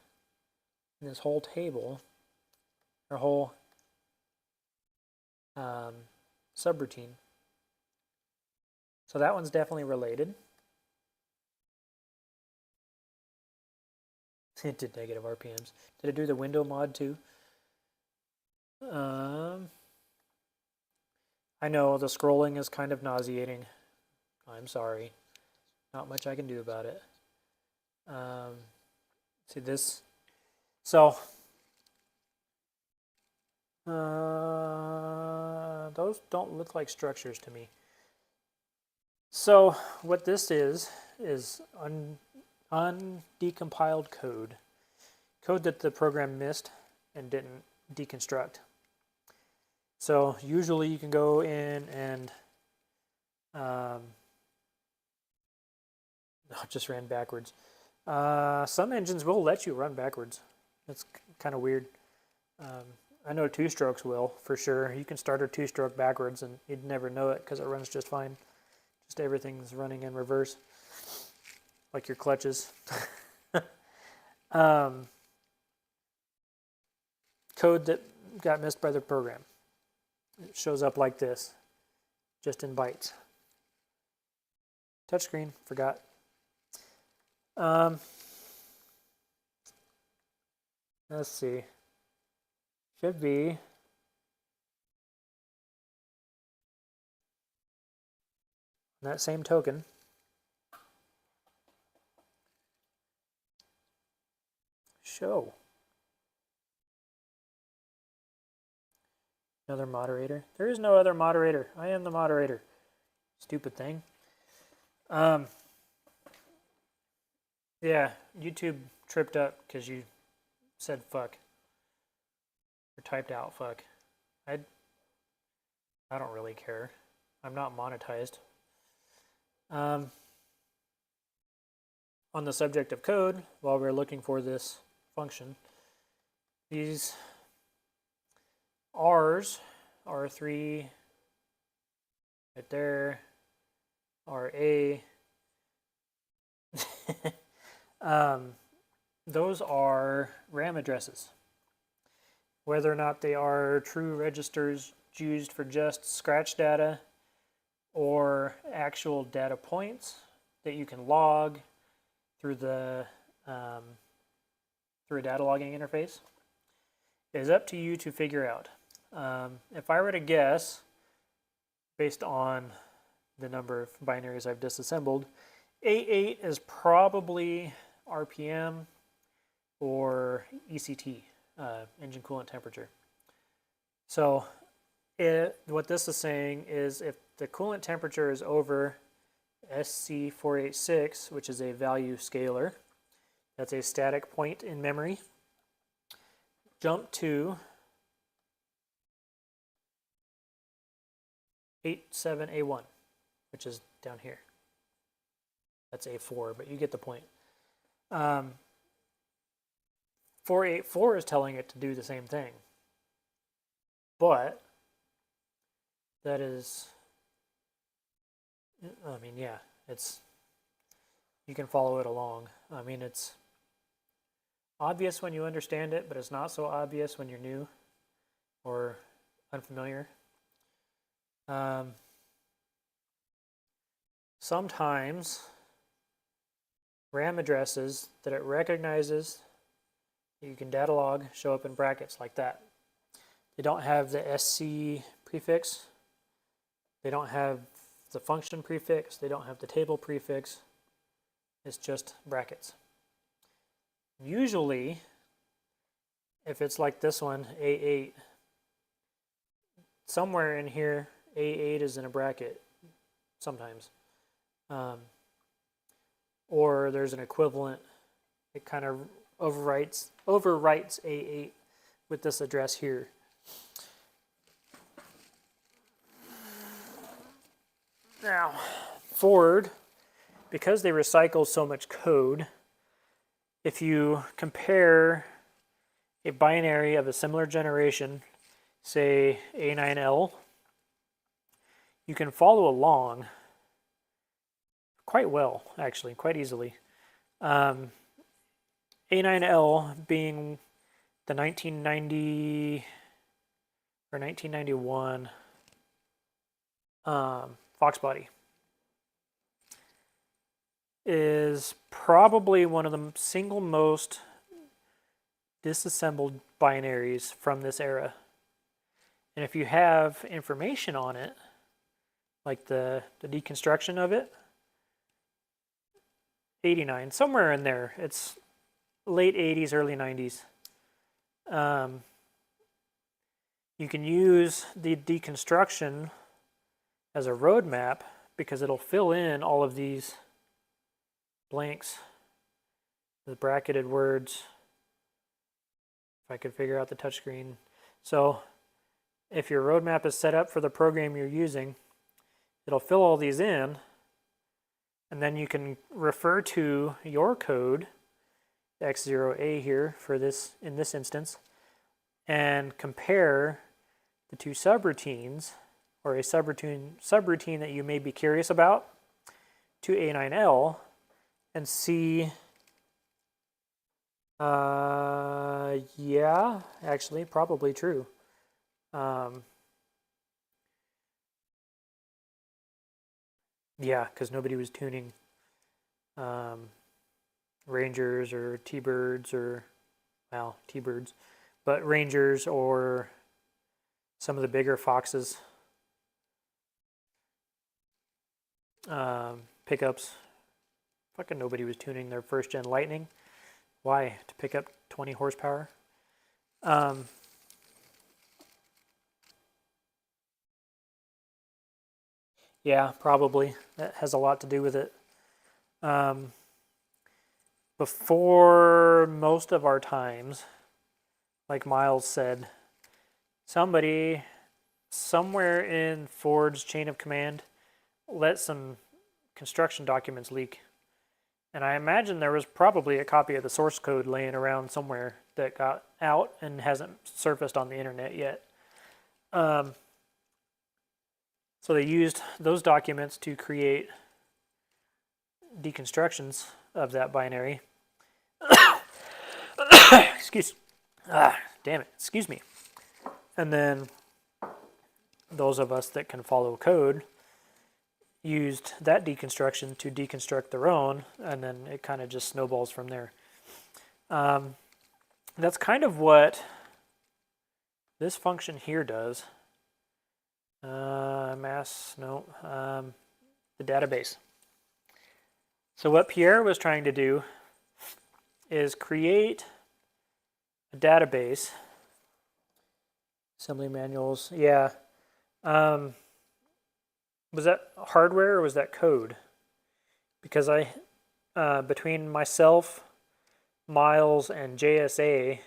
in this whole table, or whole subroutine. So that one's definitely related. It did negative RPMs. Did it do the window mod too? I know the scrolling is kind of nauseating. I'm sorry. Not much I can do about it. See this? So, those don't look like structures to me. So what this is undecompiled code that the program missed and didn't deconstruct. So usually you can go in and just ran backwards. Some engines will let you run backwards. That's kind of weird. I know two-strokes will, for sure. You can start a two-stroke backwards and you'd never know it because it runs just fine. Just everything's running in reverse, like your clutches. Code that got missed by the program. It shows up like this, just in bytes. Touchscreen, forgot. Let's see. Should be that same token. Show. Another moderator. There is no other moderator. I am the moderator. Stupid thing. Yeah, YouTube tripped up because you said fuck. Or typed out fuck. I don't really care. I'm not monetized. On the subject of code, while we're looking for this function, these R's, R3, right there, RA, those are RAM addresses. Whether or not they are true registers used for just scratch data or actual data points that you can log through the through a data logging interface is up to you to figure out. If I were to guess, based on the number of binaries I've disassembled, A8 is probably RPM or ECT, engine coolant temperature. So what this is saying is if the coolant temperature is over SC486, which is a value scalar, that's a static point in memory, jump to 87A1, which is down here. That's A4, but you get the point. 484 is telling it to do the same thing. But that is, I mean, yeah, it's, you can follow it along. I mean, it's obvious when you understand it, but it's not so obvious when you're new or unfamiliar. Sometimes RAM addresses that it recognizes that you can data log show up in brackets like that. They don't have the SC prefix. They don't have the function prefix. They don't have the table prefix. It's just brackets. Usually, if it's like this one, A8, somewhere in here, A8 is in a bracket sometimes. Or there's an equivalent. It kind of overwrites A8 with this address here. Now, Ford, because they recycle so much code, if you compare a binary of a similar generation, say A9L, you can follow along quite well, actually, quite easily. A9L being the 1990 or 1991 Fox body is probably one of the single most disassembled binaries from this era. And if you have information on it, like the deconstruction of it, 89, somewhere in there. It's late 80s, early 90s. You can use the deconstruction as a roadmap because it'll fill in all of these blanks, the bracketed words, if I could figure out the touchscreen. So if your roadmap is set up for the program you're using, it'll fill all these in, and then you can refer to your code, X0A here for this in this instance, and compare the two subroutines, or a subroutine that you may be curious about, to A9L, and see, yeah, actually, probably true. Yeah, because nobody was tuning Rangers or T-Birds or, well, T-Birds, but Rangers or some of the bigger Foxes. Pickups. Fucking nobody was tuning their first gen Lightning. Why? To pick up 20 horsepower? Yeah, probably. That has a lot to do with it. Before most of our times, like Miles said, somebody somewhere in Ford's chain of command let some construction documents leak. And I imagine there was probably a copy of the source code laying around somewhere that got out and hasn't surfaced on the internet yet. So they used those documents to create deconstructions of that binary. Damn it, excuse me. And then those of us that can follow code used that deconstruction to deconstruct their own, and then it kind of just snowballs from there. That's kind of what this function here does. The database. So what Pierre was trying to do is create a database. Assembly manuals, yeah. Was that hardware or was that code? Because between myself, Miles, and JSA,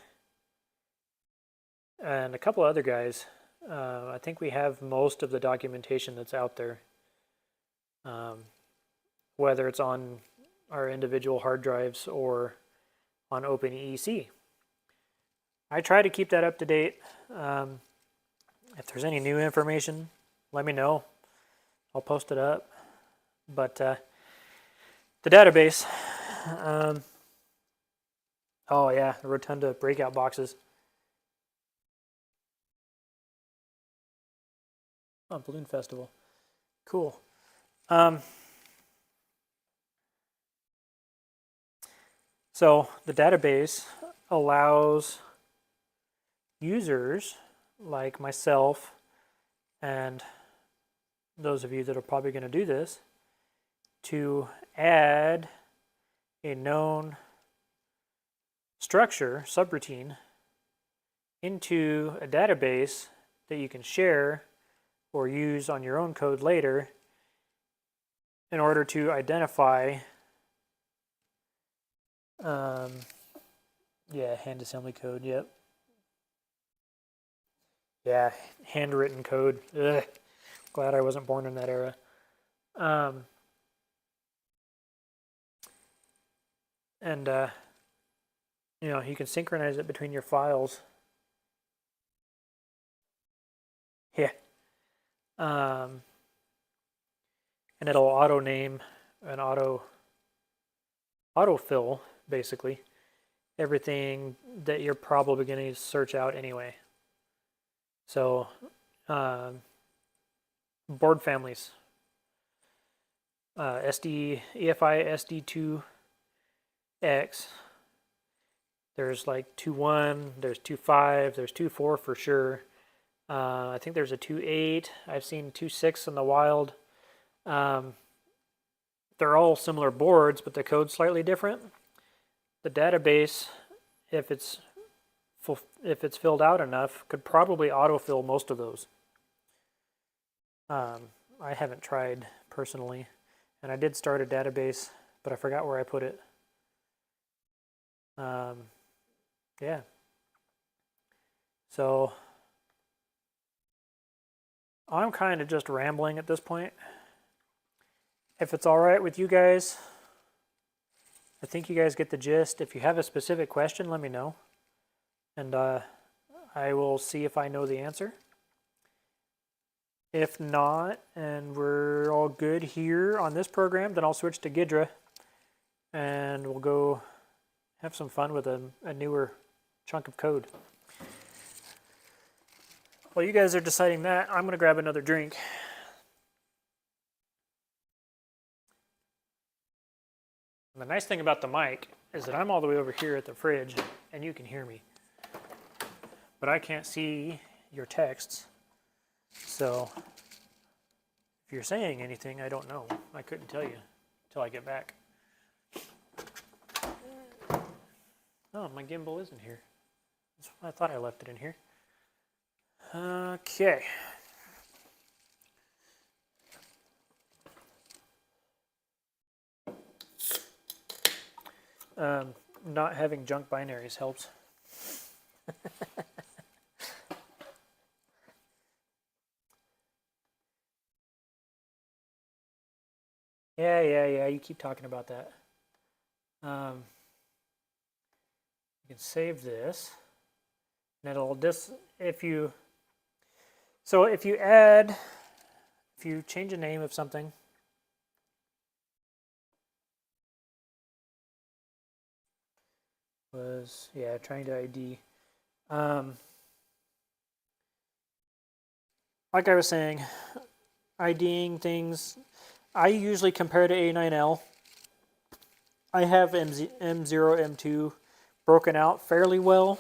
and a couple other guys, I think we have most of the documentation that's out there. Whether it's on our individual hard drives or on OpenEC. I try to keep that up to date. If there's any new information, let me know. I'll post it up. But the database, oh yeah, the Rotunda breakout boxes. Oh, Balloon Festival. Cool. So the database allows users like myself and those of you that are probably going to do this to add a known structure, subroutine, into a database that you can share or use on your own code later in order to identify yeah, hand assembly code, yep. Yeah, handwritten code. Ugh. Glad I wasn't born in that era. And you know, you can synchronize it between your files. Yeah. And it'll auto name and autofill basically everything that you're probably going to search out anyway. So board families, EFI SD2X. There's like 2.1, there's 2.5, there's 2.4 for sure. I think there's a 2.8. I've seen 2.6 in the wild. They're all similar boards, but the code's slightly different. The database, if it's filled out enough, could probably autofill most of those. I haven't tried personally, and I did start a database, but I forgot where I put it. Yeah. So I'm kind of just rambling at this point. If it's all right with you guys, I think you guys get the gist. If you have a specific question, let me know, and I will see if I know the answer. If not, and we're all good here on this program, then I'll switch to Ghidra, and we'll go have some fun with a newer chunk of code. While you guys are deciding that, I'm going to grab another drink. And the nice thing about the mic is that I'm all the way over here at the fridge, and you can hear me. But I can't see your texts. So if you're saying anything, I don't know. I couldn't tell you until I get back. Oh, my gimbal isn't here. I thought I left it in here. Okay. Not having junk binaries helps. Yeah, you keep talking about that. You can save this, and it'll if you change a name of something, trying to ID. Like I was saying, IDing things, I usually compare to A9L. I have M0, M2 broken out fairly well.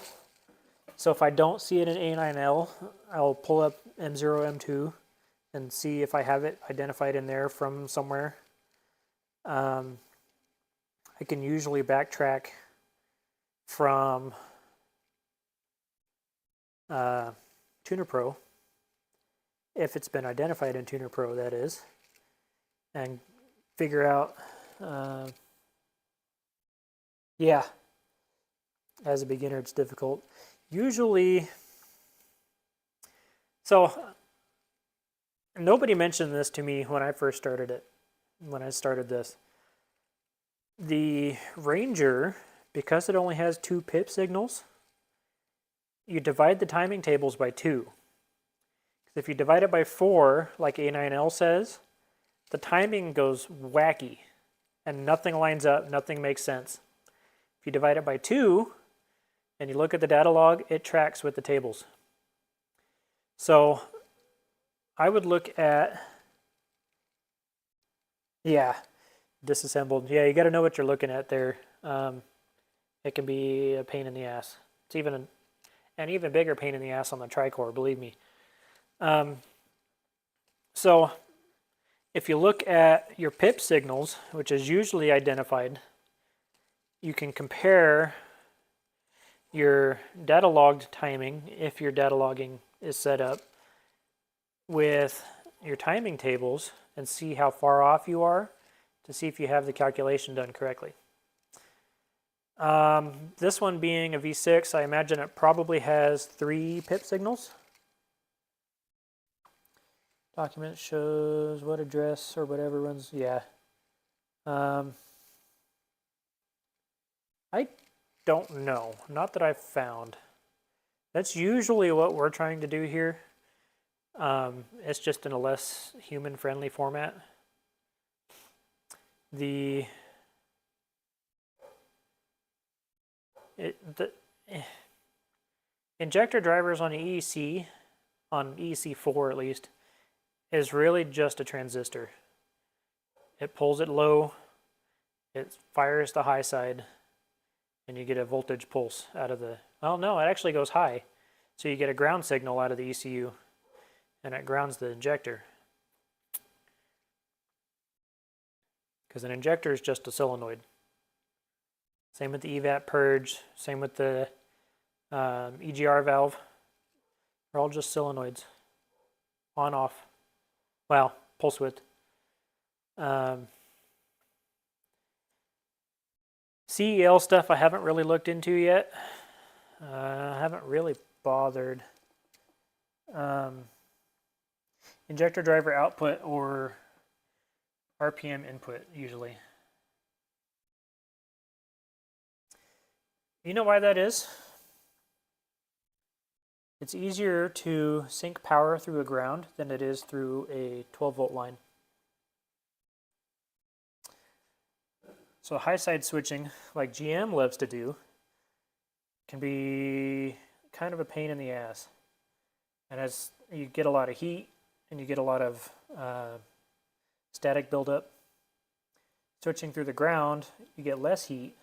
So if I don't see it in A9L, I'll pull up M0, M2 and see if I have it identified in there from somewhere. I can usually backtrack from Tuner Pro, if it's been identified in Tuner Pro, that is, and figure out, yeah, as a beginner it's difficult. Usually, so nobody mentioned this to me when I first started it, when I started this. The Ranger, because it only has 2 pip signals, you divide the timing tables by 2. If you divide it by 4, like A9L says, the timing goes wacky and nothing lines up, nothing makes sense. If you divide it by 2 and you look at the data log, it tracks with the tables. So I would look at, disassembled. Yeah, you got to know what you're looking at there. It can be a pain in the ass. It's even an even bigger pain in the ass on the tricore, believe me. So if you look at your pip signals, which is usually identified, you can compare your data logged timing, if your data logging is set up, with your timing tables and see how far off you are to see if you have the calculation done correctly. This one being a V6, I imagine it probably has 3 pip signals. Document shows what address or whatever runs, yeah. I don't know, not that I've found. That's usually what we're trying to do here. It's just in a less human-friendly format. The injector drivers on EEC, on EEC4 at least, is really just a transistor. It pulls it low, it fires the high side, and you get a voltage pulse out of the, well no, it actually goes high. So you get a ground signal out of the ECU, and it grounds the injector. Because an injector is just a solenoid. Same with the evap purge, same with the EGR valve. They're all just solenoids. On, off. Well, pulse width. CEL stuff I haven't really looked into yet. I haven't really bothered. Injector driver output or RPM input usually. You know why that is? It's easier to sink power through a ground than it is through a 12-volt line. So high side switching, like GM loves to do, can be kind of a pain in the ass. And as you get a lot of heat and you get a lot of static buildup, switching through the ground, you get less heat.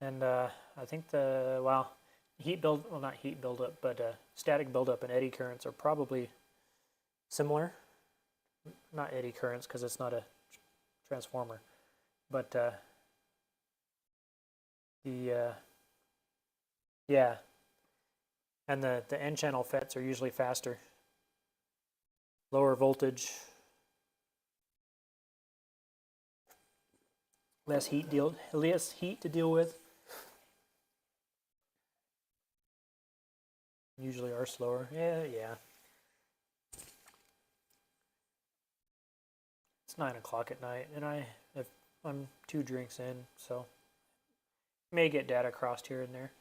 And I think not heat buildup, but static buildup and eddy currents are probably similar. Not eddy currents because it's not a transformer, but yeah, and the N channel FETs are usually faster, lower voltage, less heat to deal with. Usually are slower. Yeah. It's 9 o'clock at night, and I'm 2 drinks in, so may get data crossed here and there.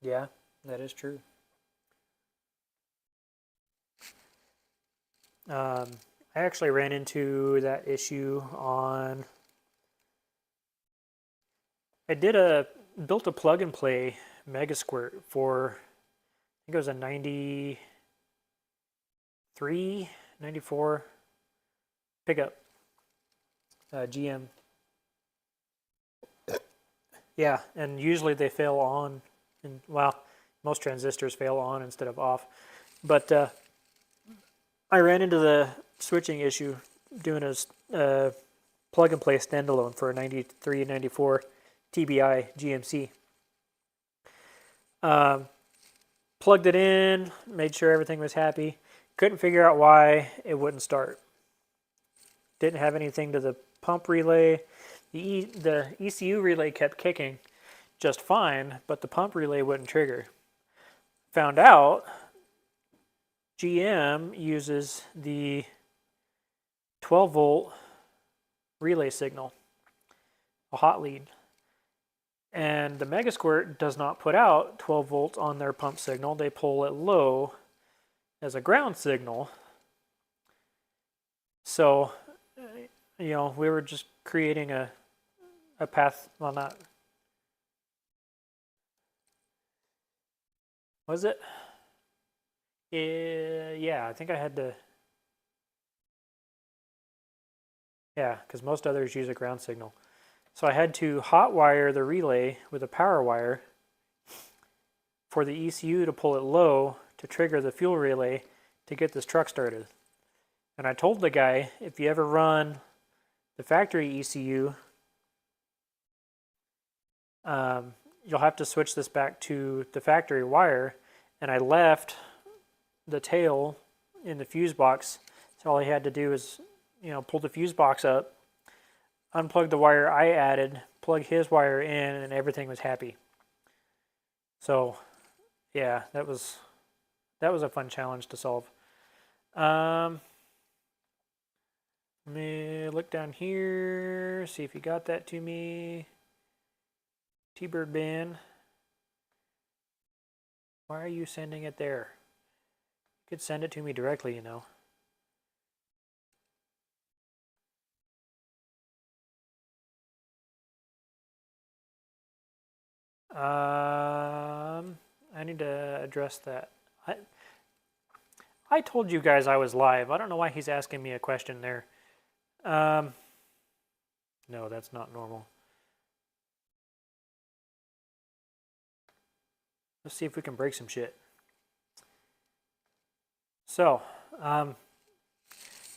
Yeah, that is true. I actually ran into that issue on. I built a plug and play Mega Squirt for, I think it was a 93, 94 pickup, GM. Yeah, and usually they fail on, and well, most transistors fail on instead of off. But I ran into the switching issue doing a plug and play standalone for a 93, 94 TBI GMC. Plugged it in, made sure everything was happy. Couldn't figure out why it wouldn't start. Didn't have anything to the pump relay. The ECU relay kept kicking just fine, but the pump relay wouldn't trigger. Found out GM uses the 12-volt relay signal, a hot lead. And the Mega Squirt does not put out 12 volts on their pump signal. They pull it low as a ground signal. So, we were just creating a path, well, not, was it? Yeah, I think I had to, yeah, because most others use a ground signal. So I had to hot wire the relay with a power wire for the ECU to pull it low to trigger the fuel relay to get this truck started. And I told the guy, if you ever run the factory ECU you'll have to switch this back to the factory wire, and I left the tail in the fuse box, so all he had to do is, you know, pull the fuse box up, unplug the wire I added, plug his wire in, and everything was happy. So yeah, that was a fun challenge to solve. Let me look down here, see if you got that to me. T-Bird Bin. Why are you sending it there? You could send it to me directly, you know. I need to address that. I told you guys I was live. I don't know why he's asking me a question there. No, that's not normal. Let's see if we can break some shit. So,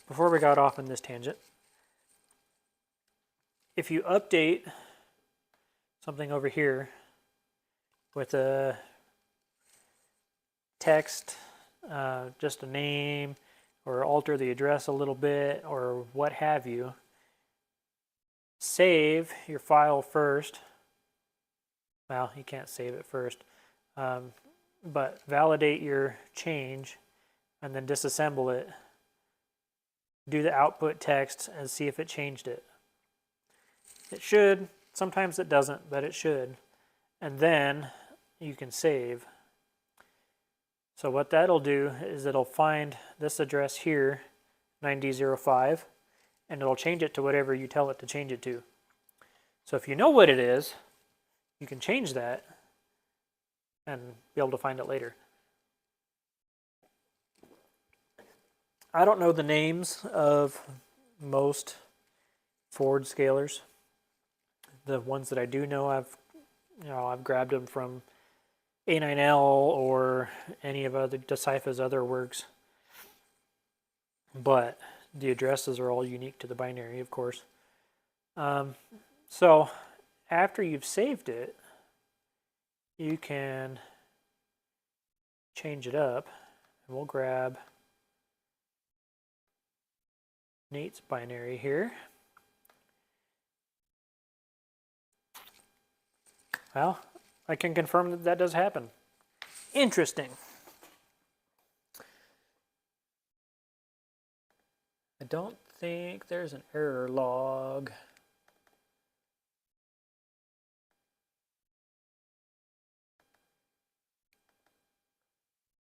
before we got off on this tangent, if you update something over here with a text, just a name, or alter the address a little bit, or what have you, save your file first. Well, you can't save it first, but validate your change and then disassemble it. Do the output text and see if it changed it. It should. Sometimes it doesn't, but it should. And then you can save. So what that'll do is it'll find this address here, 9005, and it'll change it to whatever you tell it to change it to. So if you know what it is, you can change that and be able to find it later. I don't know the names of most Ford scalers. The ones that I do know, I've grabbed them from A9L or any of other Decipher's other works. But the addresses are all unique to the binary, of course. So after you've saved it, you can change it up. And we'll grab Nate's binary here. Well, I can confirm that that does happen. Interesting. I don't think there's an error log.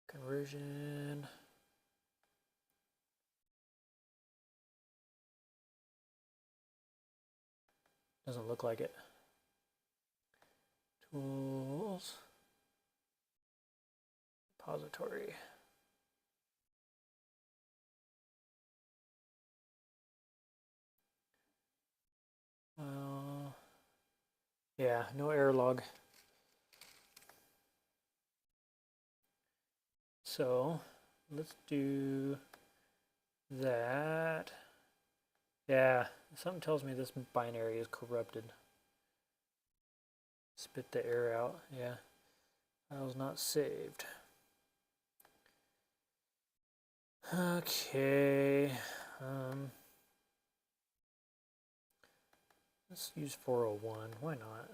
Conversion. Doesn't look like it. Tools. Repository. Well, yeah, no error log. So let's do that. Yeah, something tells me this binary is corrupted. Spit the error out. Yeah, file's not saved. Okay. Let's use 401. Why not?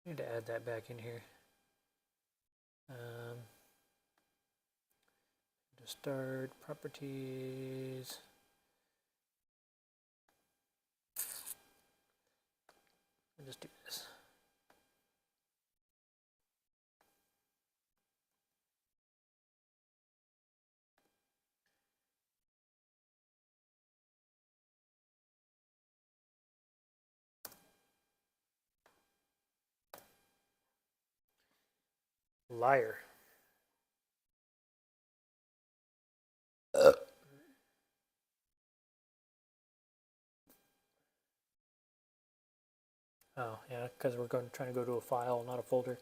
Need to add that back in here. To start properties. I'll just do this. Liar. Oh, yeah, because we're trying to go to a file, not a folder.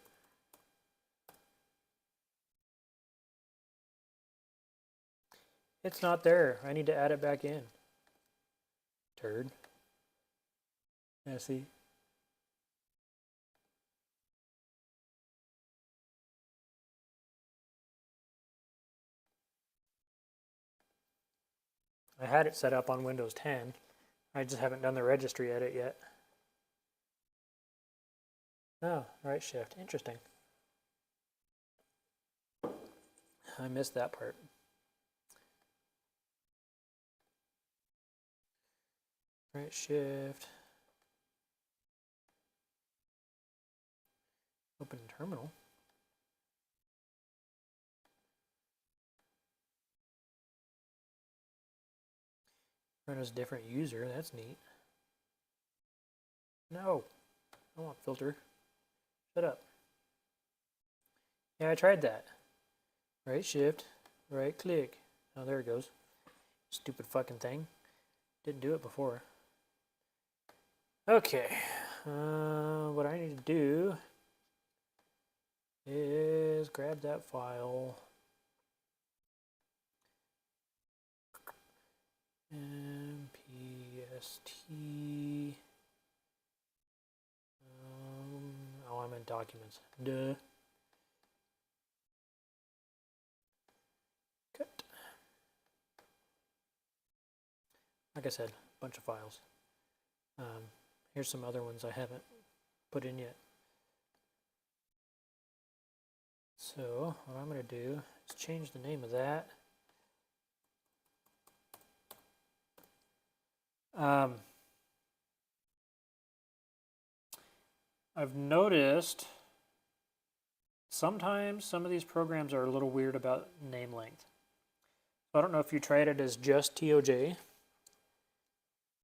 It's not there. I need to add it back in. Turd. Yeah, see? I had it set up on Windows 10. I just haven't done the registry edit yet. Oh, right shift. Interesting. I missed that part. Right shift. Open terminal. Run as a different user. That's neat. No. I want filter. Shut up. Yeah, I tried that. Right shift. Right click. Oh, there it goes. Stupid fucking thing. Didn't do it before. Okay. What I need to do is grab that file. MPST. Oh, I'm in documents. Duh. Cut. Like I said, a bunch of files. Here's some other ones I haven't put in yet. So what I'm going to do is change the name of that. I've noticed sometimes some of these programs are a little weird about name length. So I don't know if you tried it as just TOJ,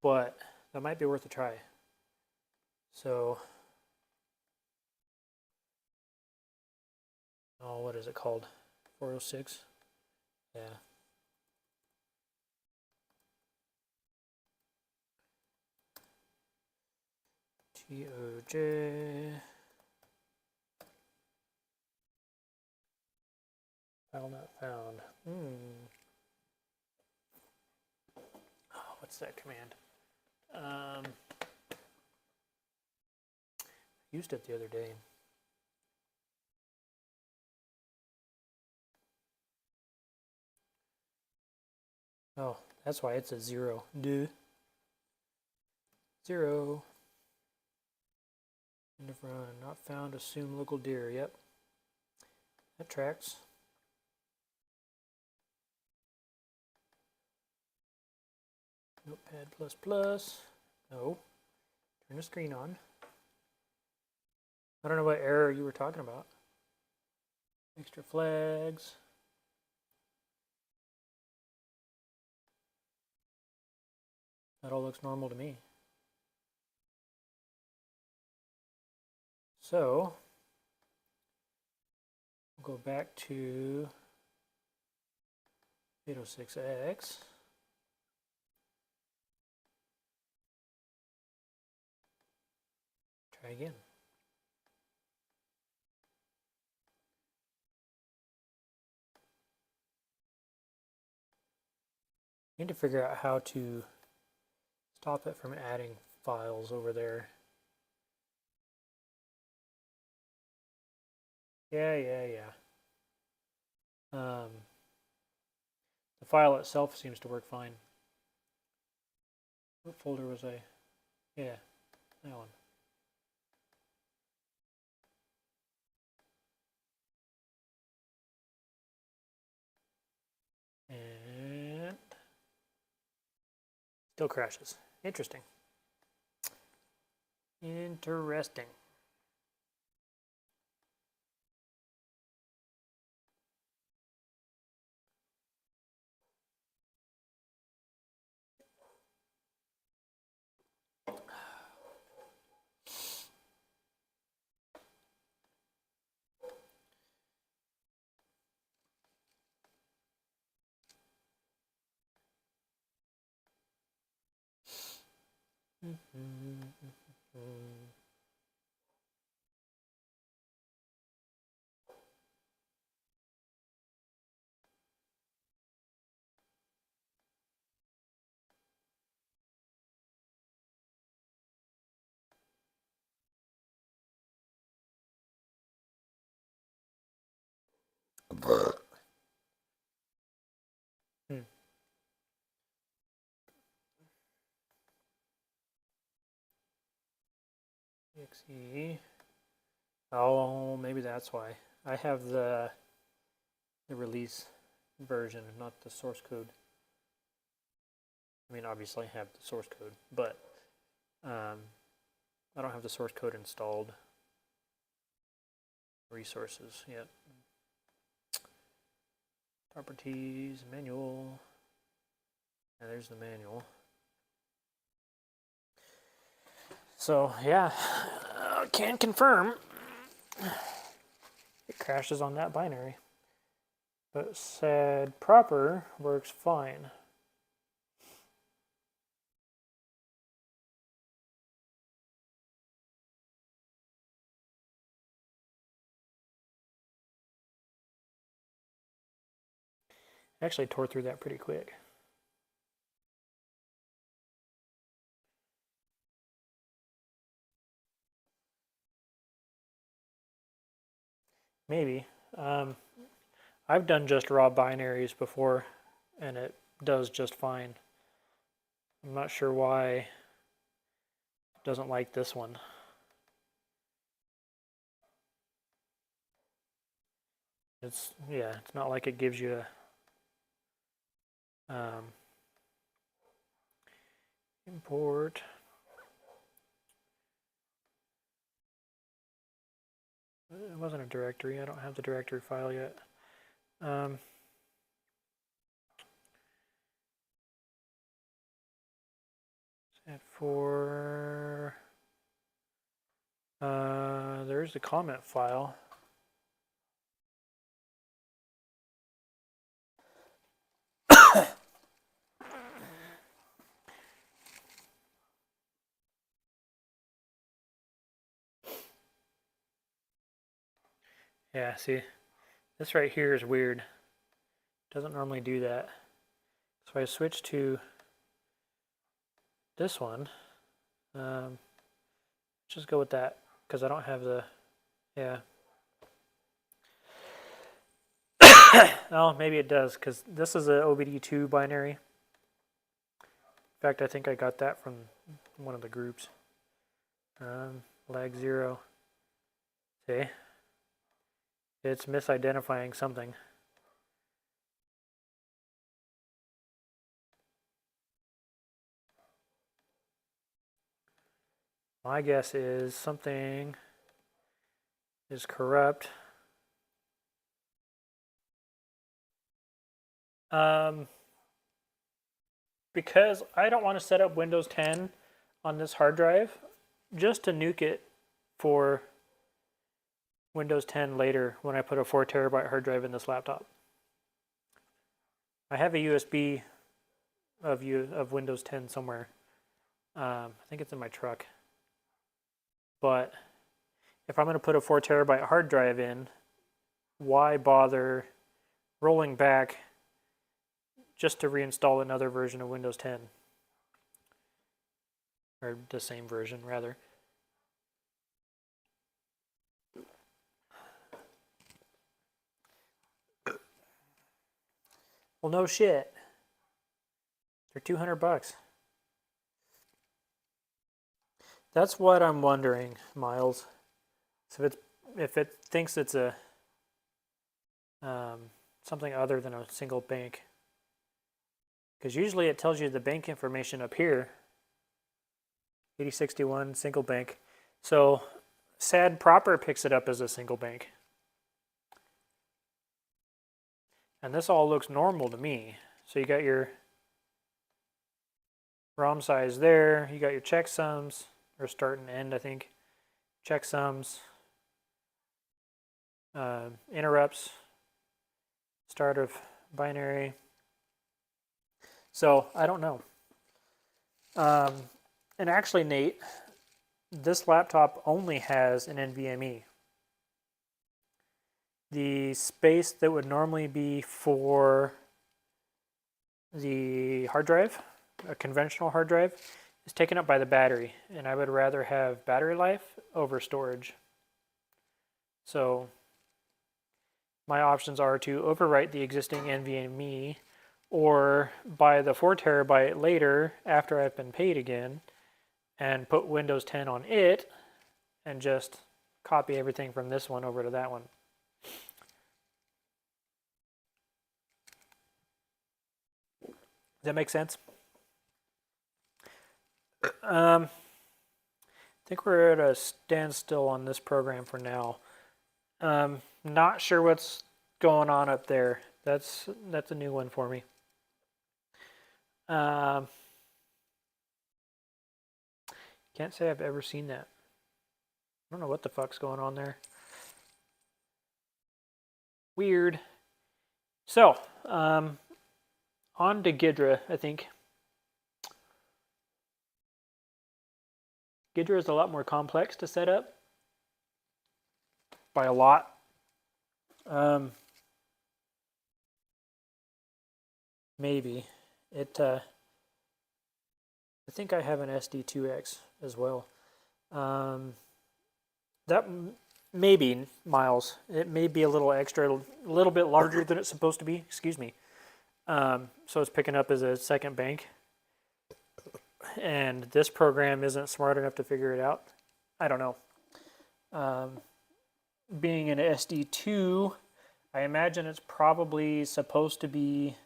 but that might be worth a try. So, oh, what is it called? 406? Yeah. TOJ. File not found. Oh, what's that command? Used it the other day. Oh, that's why it's a 0. Duh. 0. End of run. Not found. Assume local dir. Yep. That tracks. Notepad++. No. Turn the screen on. I don't know what error you were talking about. Extra flags. That all looks normal to me. So, we'll go back to 806X. Try again. I need to figure out how to stop it from adding files over there. Yeah. The file itself seems to work fine. What folder was I? Yeah, that one. And still crashes. Interesting. Interesting. exe. Oh, maybe that's why. I have the release version, not the source code. I mean, obviously I have the source code, but I don't have the source code installed. Resources yet. Properties, manual. And there's the manual. So yeah, can confirm it crashes on that binary, but said proper works fine. I actually tore through that pretty quick. Maybe. I've done just raw binaries before, and it does just fine. I'm not sure why it doesn't like this one. It's not like it gives you a import. It wasn't a directory. I don't have the directory file yet. Set for there's the comment file. Yeah, see, this right here is weird. Doesn't normally do that. So I switch to this one. Just go with that because I don't have the, yeah. Oh, maybe it does because this is a OBD2 binary. In fact, I think I got that from one of the groups. Lag 0. See? It's misidentifying something. My guess is something is corrupt. Because I don't want to set up Windows 10 on this hard drive, just to nuke it for Windows 10 later when I put a 4 terabyte hard drive in this laptop. I have a USB of Windows 10 somewhere. I think it's in my truck. But if I'm going to put a 4 terabyte hard drive in, why bother rolling back just to reinstall another version of Windows 10? Or the same version, rather. Well, no shit. They're $200. That's what I'm wondering, Miles. So if it thinks it's a something other than a single bank, because usually it tells you the bank information up here. 8061 single bank. So SAD proper picks it up as a single bank. And this all looks normal to me. So you got your ROM size there. You got your checksums, or start and end, I think. Checksums. Interrupts. Start of binary. So I don't know. And actually, Nate, this laptop only has an NVMe. The space that would normally be for the hard drive, a conventional hard drive, is taken up by the battery, and I would rather have battery life over storage. So my options are to overwrite the existing NVMe or buy the 4 terabyte later after I've been paid again and put Windows 10 on it and just copy everything from this one over to that one. Does that make sense? I think we're at a standstill on this program for now. Not sure what's going on up there. That's a new one for me. Can't say I've ever seen that. I don't know what the fuck's going on there. Weird. So, on to Ghidra, I think. Ghidra is a lot more complex to set up. By a lot. Maybe. I think I have an SD2X as well. That maybe, Miles, it may be a little extra, a little bit larger than it's supposed to be. Excuse me. So it's picking up as a second bank. And this program isn't smart enough to figure it out. I don't know. Being an SD2, I imagine it's probably supposed to be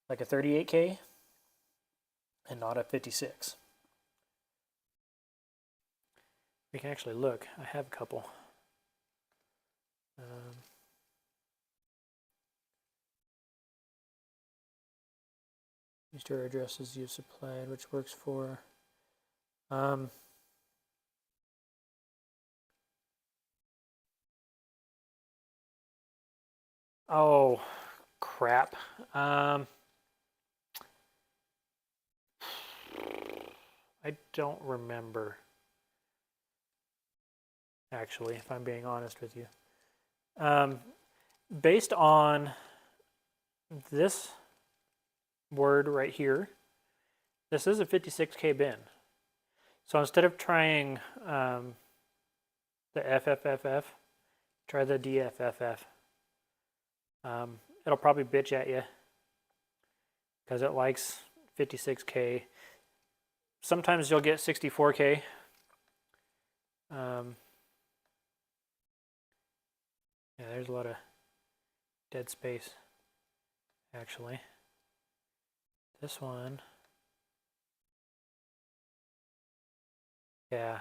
like a 38K and not a 56. We can actually look. I have a couple. Store addresses you supplied, which works for. Oh, crap. I don't remember. Actually, if I'm being honest with you. Based on this word right here, this is a 56K bin. So instead of trying the FFFF, try the DFFF. It'll probably bitch at you because it likes 56K. Sometimes you'll get 64K. Yeah, there's a lot of dead space, actually. This one, yeah,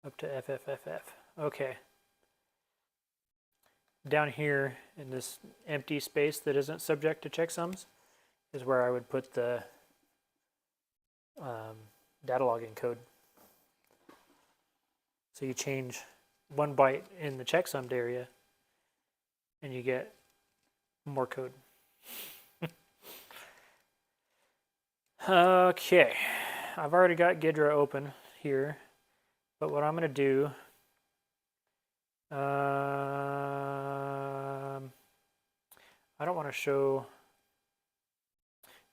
up to FFFF. Okay. Down here in this empty space that isn't subject to checksums is where I would put the data logging code. So you change 1 byte in the checksummed area and you get more code. Okay, I've already got Ghidra open here, but what I'm going to do, I don't want to show,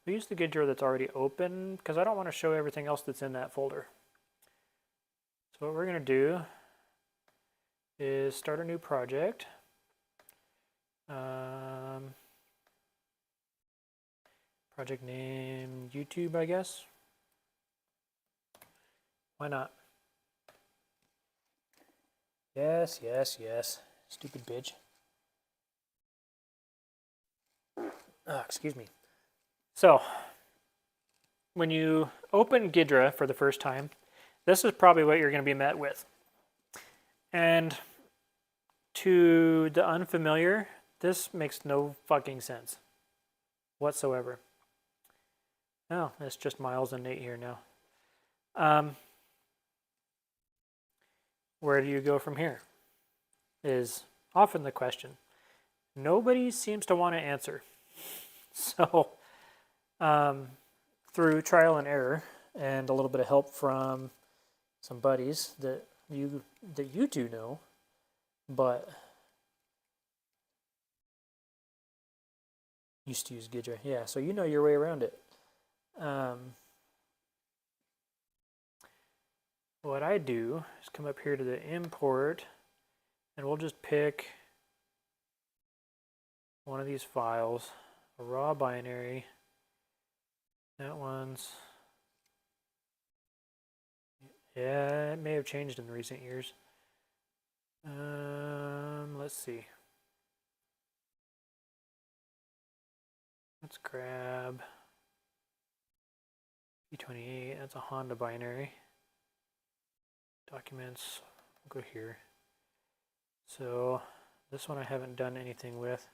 we use the Ghidra that's already open because I don't want to show everything else that's in that folder. So what we're going to do is start a new project. Project name YouTube, I guess. Why not? Yes, yes, yes. Stupid bitch. Oh, excuse me. So, when you open Ghidra for the first time, this is probably what you're going to be met with. And to the unfamiliar, this makes no fucking sense whatsoever. Oh, it's just Miles and Nate here now. Where do you go from here? Is often the question. Nobody seems to want to answer. So, through trial and error and a little bit of help from some buddies that you two know, but used to use Ghidra. Yeah, so you know your way around it. What I do is come up here to the import And we'll just pick one of these files, a raw binary. That one's, yeah, it may have changed in recent years. Let's see. Let's grab P28, that's a Honda binary. Documents, we'll go here. So this one I haven't done anything with.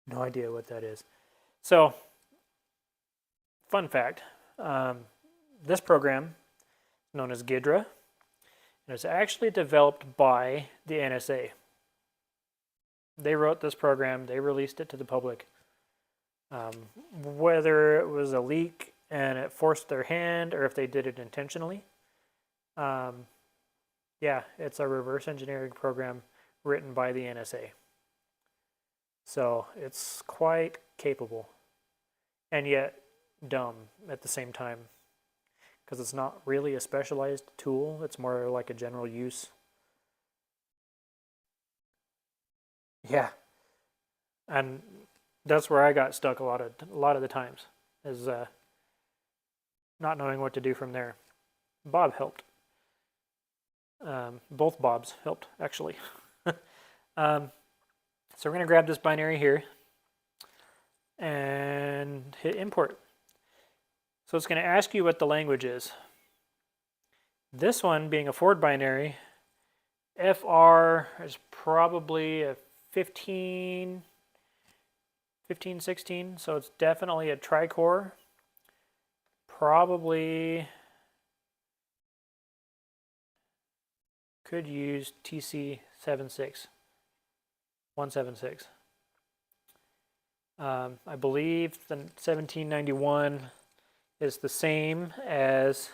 No idea what that is. So, fun fact, this program is known as Ghidra, and it's actually developed by the NSA. They wrote this program, they released it to the public. Whether it was a leak and it forced their hand or if they did it intentionally, yeah, it's a reverse engineering program written by the NSA. So it's quite capable and yet dumb at the same time, because it's not really a specialized tool, it's more like a general use. Yeah, and that's where I got stuck a lot of the times, is not knowing what to do from there. Bob helped. Both Bobs helped, actually. So we're going to grab this binary here and hit import. So it's going to ask you what the language is. This one, being a Ford binary, FR is probably a 15, 16, so it's definitely a tri-core. Probably could use TC176. I believe the 1791 is the same as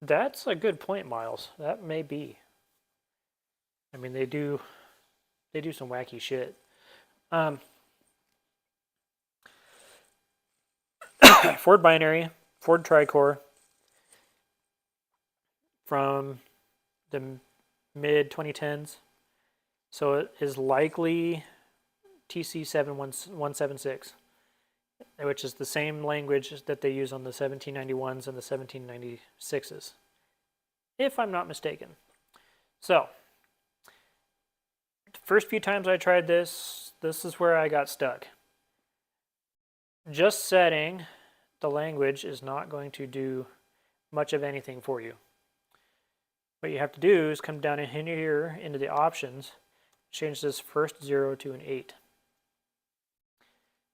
that's a good point, Miles. That may be. I mean, they do some wacky shit. Ford binary, Ford tri-core from the mid 2010s. So it is likely TC176, which is the same language that they use on the 1791s and the 1796s, if I'm not mistaken. So, the first few times I tried this is where I got stuck. Just setting the language is not going to do much of anything for you. What you have to do is come down in here into the options, change this first 0 to an 8.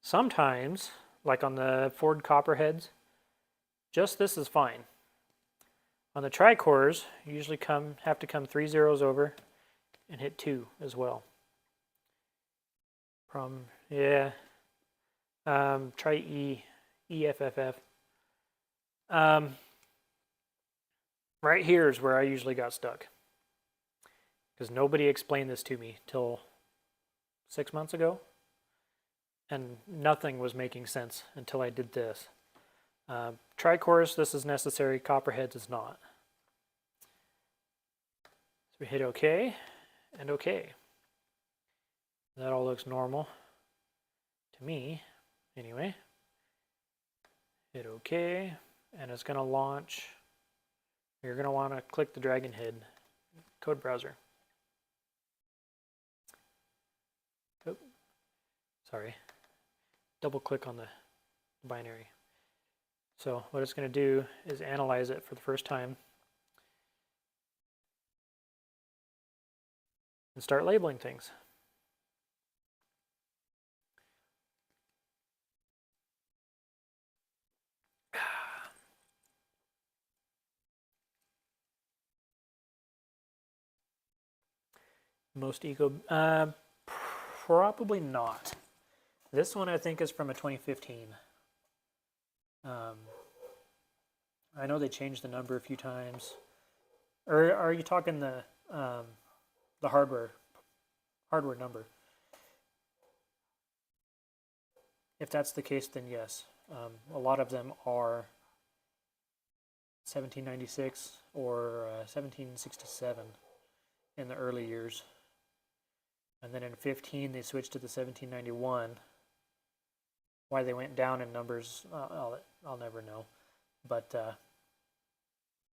Sometimes, like on the Ford Copperheads, just this is fine. On the tri-cores, you usually have to come 3 zeros over and hit 2 as well. Try EFFF. Right here is where I usually got stuck, because nobody explained this to me till 6 months ago, and nothing was making sense until I did this. Tri-cores, this is necessary. Copperheads is not. So we hit OK and OK. That all looks normal to me, anyway. Hit OK, and it's going to launch. You're going to want to click the Dragon Head code browser. Oh, sorry. Double click on the binary. So what it's going to do is analyze it for the first time and start labeling things. Most eco, probably not. This one I think is from a 2015. I know they changed the number a few times. Or are you talking the hardware number? If that's the case, then yes. A lot of them are 1796 or 1767 in the early years. And then in 15 they switched to the 1791. Why they went down in numbers, I'll never know. But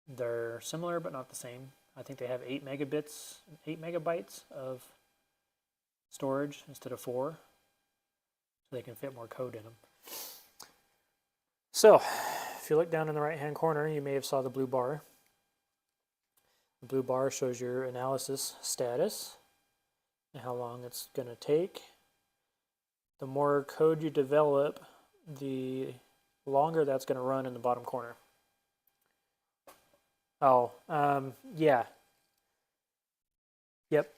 they're similar but not the same. I think they have 8 megabytes of storage instead of 4. So they can fit more code in them. So, if you look down in the right-hand corner, you may have saw the blue bar. The blue bar shows your analysis status and how long it's going to take. The more code you develop, the longer that's going to run in the bottom corner. Oh, yeah. Yep,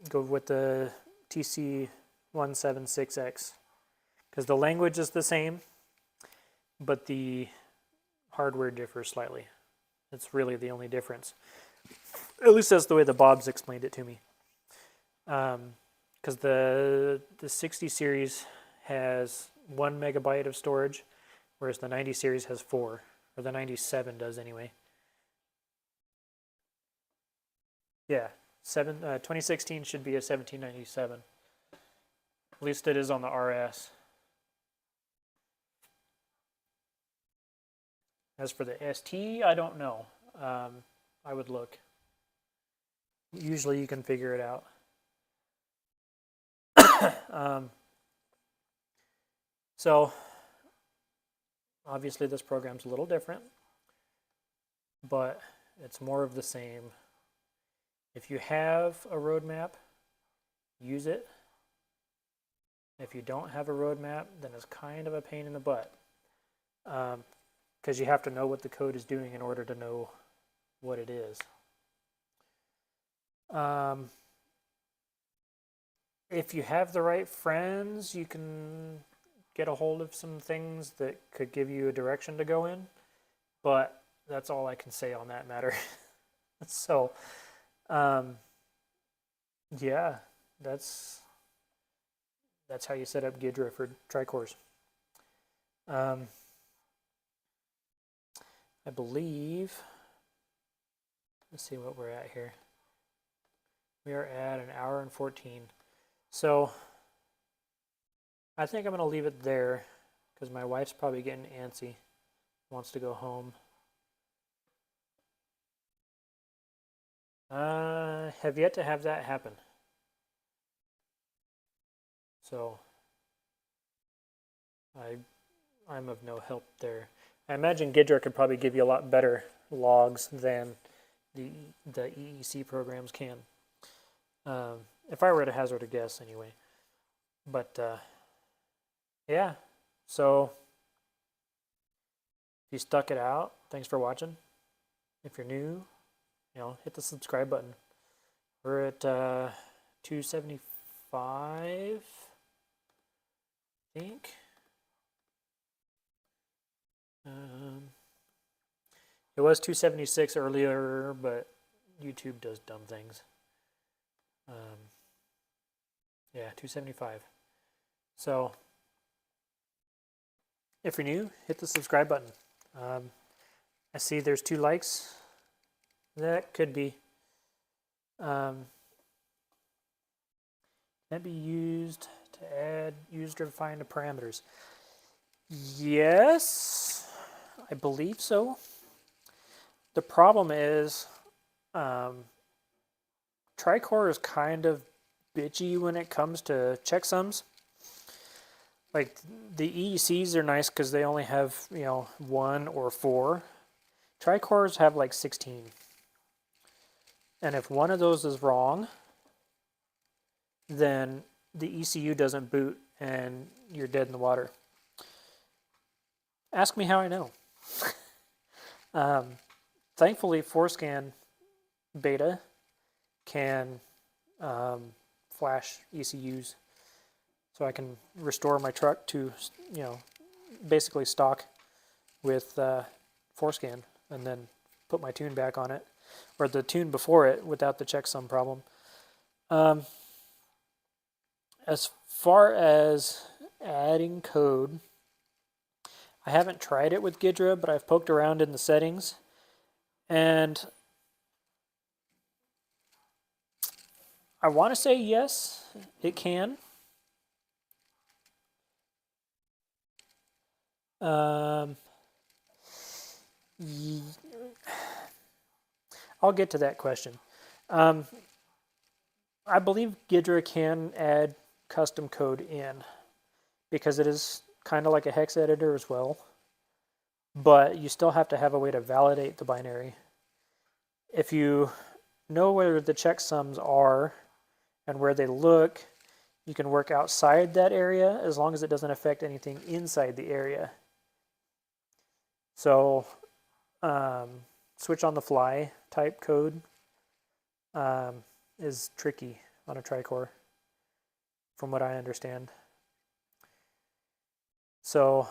go with the TC176X. Because the language is the same, but the hardware differs slightly. It's really the only difference. At least that's the way the Bobs explained it to me. Because the 60 series has 1 megabyte of storage, whereas the 90 series has 4, or the 97 does anyway. Yeah, 2016 should be a 1797. At least it is on the RS. As for the ST, I don't know. I would look. Usually you can figure it out. So, obviously this program's a little different, but it's more of the same. If you have a roadmap, use it. If you don't have a roadmap, then it's kind of a pain in the butt. Because you have to know what the code is doing in order to know what it is. If you have the right friends, you can get a hold of some things that could give you a direction to go in, but that's all I can say on that matter. So, yeah, that's how you set up Ghidra for tricores. I believe, let's see what we're at here. We are at 1 hour and 14. So I think I'm going to leave it there because my wife's probably getting antsy, wants to go home. Have yet to have that happen. So I'm of no help there. I imagine Ghidra could probably give you a lot better logs than the EEC programs can. If I were to hazard a guess anyway. But yeah, so if you stuck it out, thanks for watching. If you're new, hit the subscribe button. We're at 275, I think. It was 276 earlier, but YouTube does dumb things. Yeah, 275. So, if you're new, hit the subscribe button. I see there's 2 likes. That could be. That be used to add user-defined parameters. Yes, I believe so. The problem is, Tricore is kind of bitchy when it comes to checksums. Like, the EECs are nice because they only have, 1 or 4. Tricores have like 16. And if one of those is wrong, then the ECU doesn't boot and you're dead in the water. Ask me how I know. Thankfully, Forescan beta can flash ECUs, so I can restore my truck to, basically stock with Forescan, and then put my tune back on it, or the tune before it without the checksum problem. As far as adding code, I haven't tried it with Ghidra, but I've poked around in the settings, and I want to say yes, it can. I'll get to that question. I believe Ghidra can add custom code in because it is kind of like a hex editor as well, but you still have to have a way to validate the binary. If you know where the checksums are and where they look, you can work outside that area as long as it doesn't affect anything inside the area. So switch on the fly type code is tricky on a tricore from what I understand. So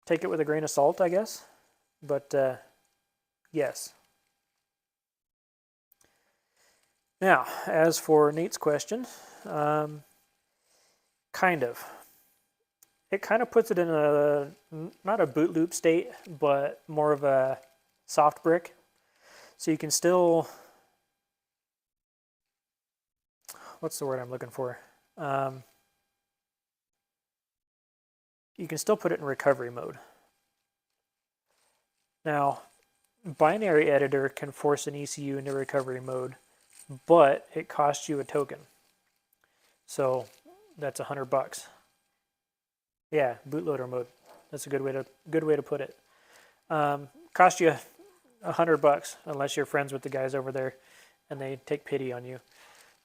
take it with a grain of salt, I guess, but yes. Now, as for Nate's question, kind of. It kind of puts it in a, not a boot loop state, but more of a soft brick. So you can still, what's the word I'm looking for? You can still put it in recovery mode. Now, binary editor can force an ECU into recovery mode, but it costs you a token. So that's $100. Yeah, bootloader mode. That's a good way to put it. Cost you $100 unless you're friends with the guys over there and they take pity on you.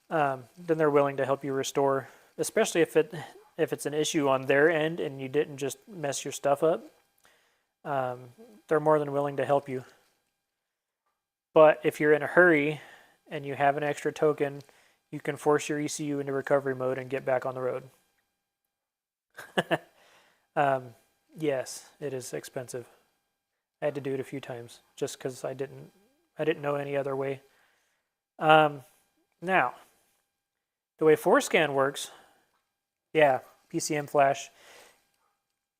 Then they're willing to help you restore, especially if it's an issue on their end and you didn't just mess your stuff up. They're more than willing to help you. But if you're in a hurry and you have an extra token, you can force your ECU into recovery mode and get back on the road. Yes, it is expensive. I had to do it a few times just because I didn't know any other way. Now, the way ForScan works, yeah, PCM flash,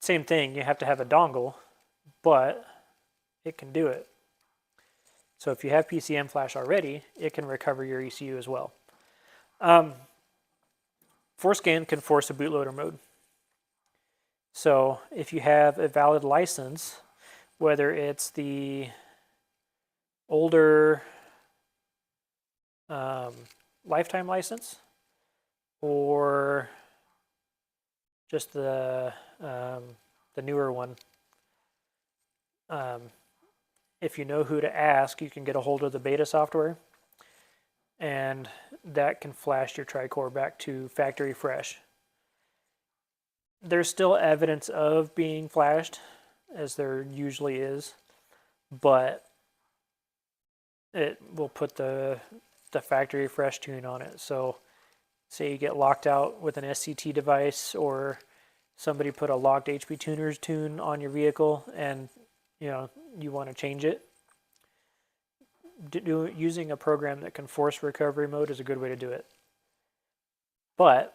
same thing. You have to have a dongle, but it can do it. So if you have PCM flash already, it can recover your ECU as well. ForScan can force a bootloader mode. So if you have a valid license, whether it's the older lifetime license or just the newer one, if you know who to ask, you can get a hold of the beta software, and that can flash your tricore back to factory fresh. There's still evidence of being flashed, as there usually is, but it will put the factory fresh tune on it. So say you get locked out with an SCT device, or somebody put a locked HP tuners tune on your vehicle and you want to change it. Using a program that can force recovery mode is a good way to do it. But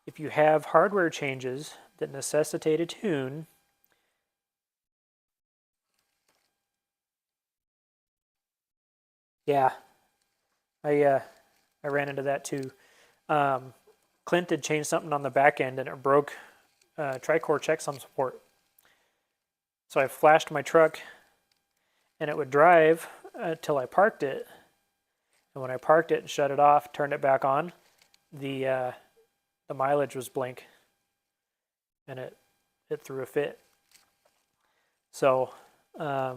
if you have hardware changes that necessitate a tune, yeah, I ran into that too. Clint had changed something on the back end and it broke tricore checksum support. So I flashed my truck and it would drive till I parked it. And when I parked it and shut it off, turned it back on, the mileage was blank, and it threw a fit. So, I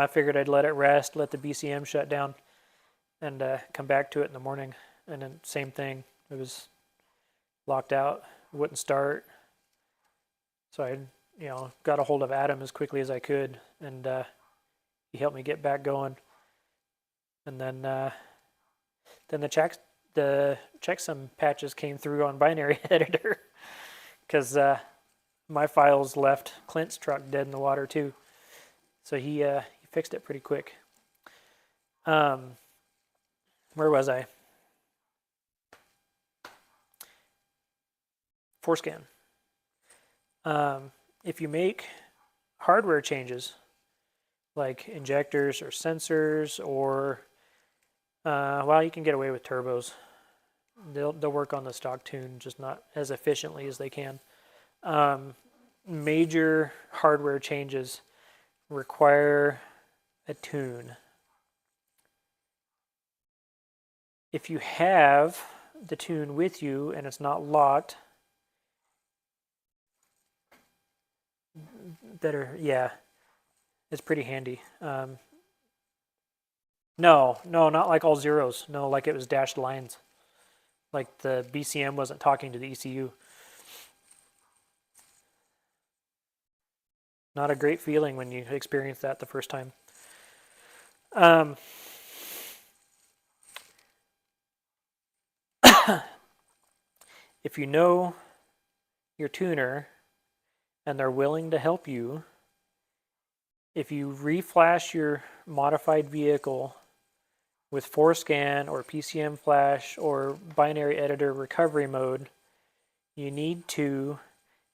figured I'd let it rest, let the BCM shut down, and come back to it in the morning. And then same thing, it was locked out, wouldn't start. So I, got a hold of Adam as quickly as I could, and he helped me get back going. And then the checksum patches came through on binary editor because my files left Clint's truck dead in the water too. So he fixed it pretty quick. Where was I? forescan. If you make hardware changes, like injectors or sensors, or well, you can get away with turbos. They'll work on the stock tune, just not as efficiently as they can. Major hardware changes require a tune. If you have the tune with you and it's not locked, yeah, it's pretty handy. No, not like all zeros. No, like it was dashed lines. Like the BCM wasn't talking to the ECU. Not a great feeling when you experience that the first time. If you know your tuner and they're willing to help you, if you reflash your modified vehicle with forescan or PCM flash or binary editor recovery mode, you need to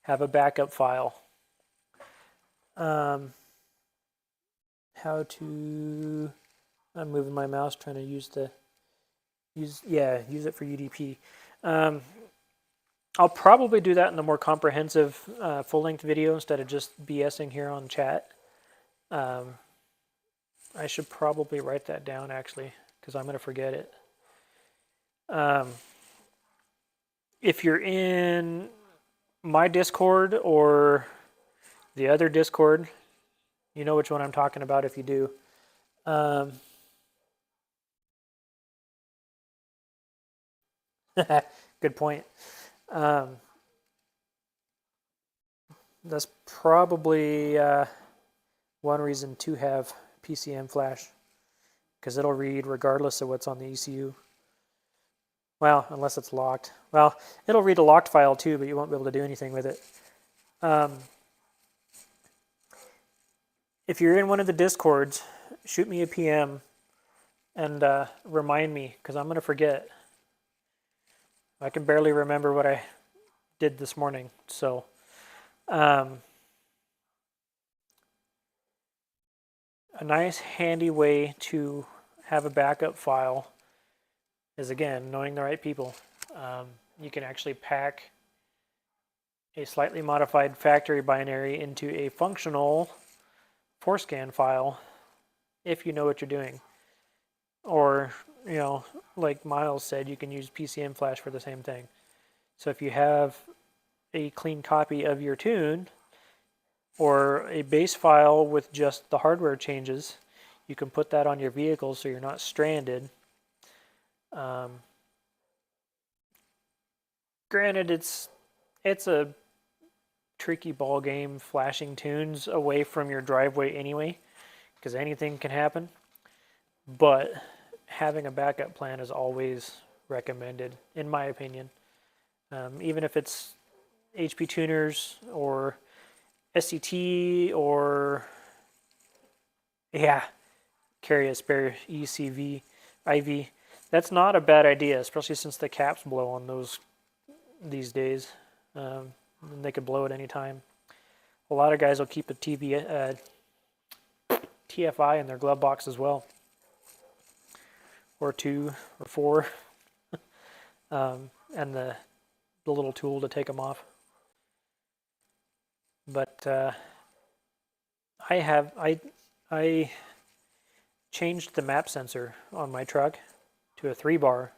have a backup file. How to, I'm moving my mouse trying to use it for UDP. I'll probably do that in the more comprehensive full-length video instead of just BSing here on chat. I should probably write that down actually, because I'm going to forget it. If you're in my Discord or the other Discord, you know which one I'm talking about if you do. Good point. That's probably one reason to have PCM flash, because it'll read regardless of what's on the ECU. Well, unless it's locked. Well, it'll read a locked file too, but you won't be able to do anything with it. If you're in one of the Discords, shoot me a PM and remind me, because I'm going to forget. I can barely remember what I did this morning. So, a nice handy way to have a backup file is, again, knowing the right people. You can actually pack a slightly modified factory binary into a functional forescan file if you know what you're doing. Or, you know, like Miles said, you can use PCM flash for the same thing. So if you have a clean copy of your tune or a base file with just the hardware changes, you can put that on your vehicle so you're not stranded. Granted, it's a tricky ball game flashing tunes away from your driveway anyway, because anything can happen. But having a backup plan is always recommended, in my opinion. Even if it's HP tuners or SCT or, carry a spare ECV, IV. That's not a bad idea, especially since the caps blow on those these days. And they could blow at any time. A lot of guys will keep a TFI in their glove box as well. Or 2 or 4. And the little tool to take them off. But I changed the map sensor on my truck to a 3-bar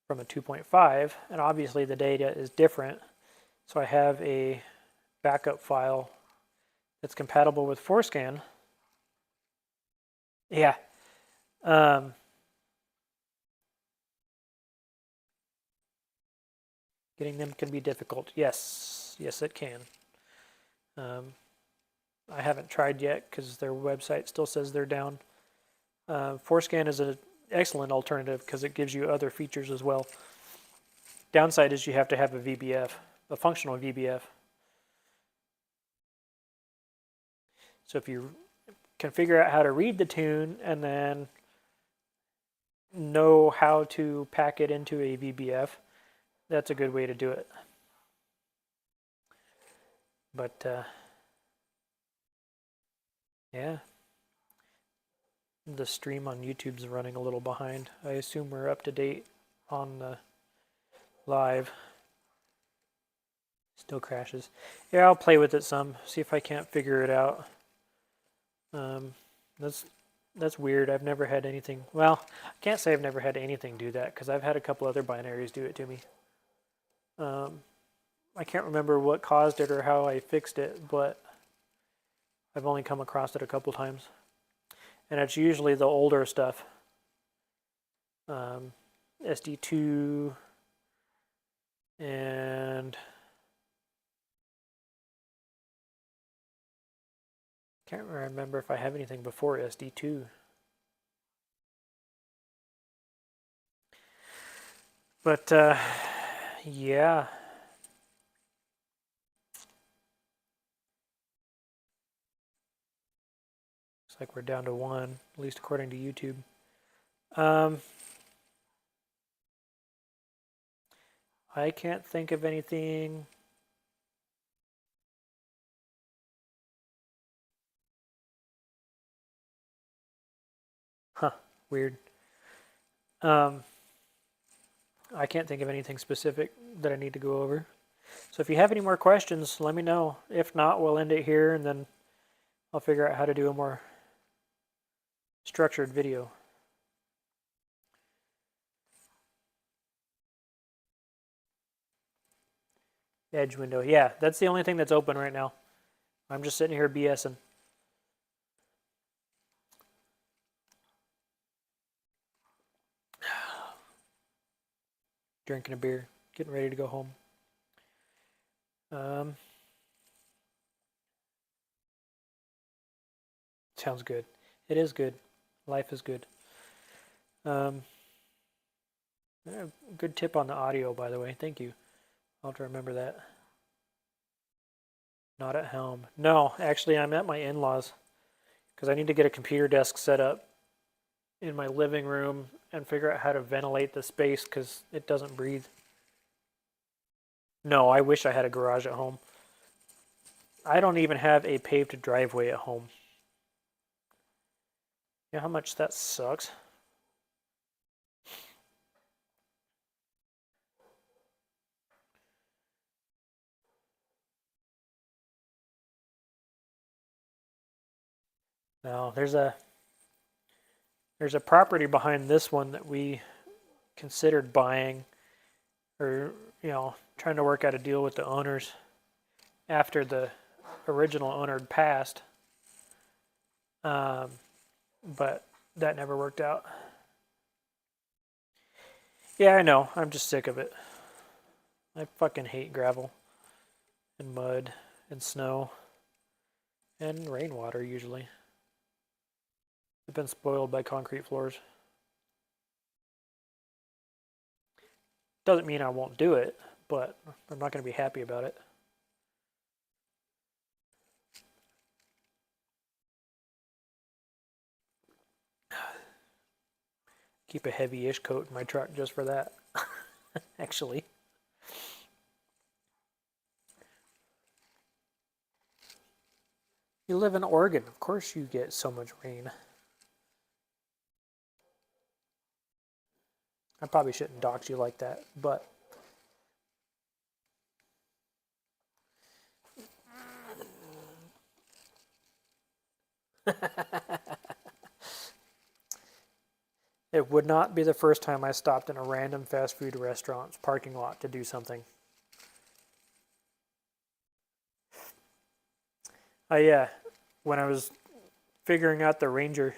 from a 2.5, and obviously the data is different. So I have a backup file that's compatible with forescan. Yeah. Getting them can be difficult. Yes, it can. I haven't tried yet because their website still says they're down. Forescan is an excellent alternative because it gives you other features as well. Downside is you have to have a VBF, a functional VBF. So if you can figure out how to read the tune and then know how to pack it into a VBF, that's a good way to do it. But yeah, the stream on YouTube's running a little behind. I assume we're up to date on the live. Still crashes. Yeah, I'll play with it some, see if I can't figure it out. That's weird. I've never had anything. Well, I can't say I've never had anything do that because I've had a couple other binaries do it to me. I can't remember what caused it or how I fixed it, but I've only come across it a couple times. And it's usually the older stuff. SD2 and can't remember if I have anything before SD2. But yeah. Looks like we're down to 1, at least according to YouTube. I can't think of anything. Huh, weird. I can't think of anything specific that I need to go over. So if you have any more questions, let me know. If not, we'll end it here and then I'll figure out how to do a more structured video. Edge window. Yeah, that's the only thing that's open right now. I'm just sitting here BSing. Drinking a beer, getting ready to go home. Sounds good. It is good. Life is good. Good tip on the audio, by the way. Thank you. I'll have to remember that. Not at home. No, actually, I'm at my in-laws because I need to get a computer desk set up in my living room and figure out how to ventilate the space because it doesn't breathe. No, I wish I had a garage at home. I don't even have a paved driveway at home. You know how much that sucks? No, there's a property behind this one that we considered buying, or trying to work out a deal with the owners after the original owner had passed, but that never worked out. Yeah, I know. I'm just sick of it. I fucking hate gravel and mud and snow and rainwater usually. I've been spoiled by concrete floors. Doesn't mean I won't do it, but I'm not going to be happy about it. Keep a heavy-ish coat in my truck just for that, actually. You live in Oregon, of course you get so much rain. I probably shouldn't dox you like that, but it would not be the first time I stopped in a random fast food restaurant's parking lot to do something. When I was figuring out the Ranger,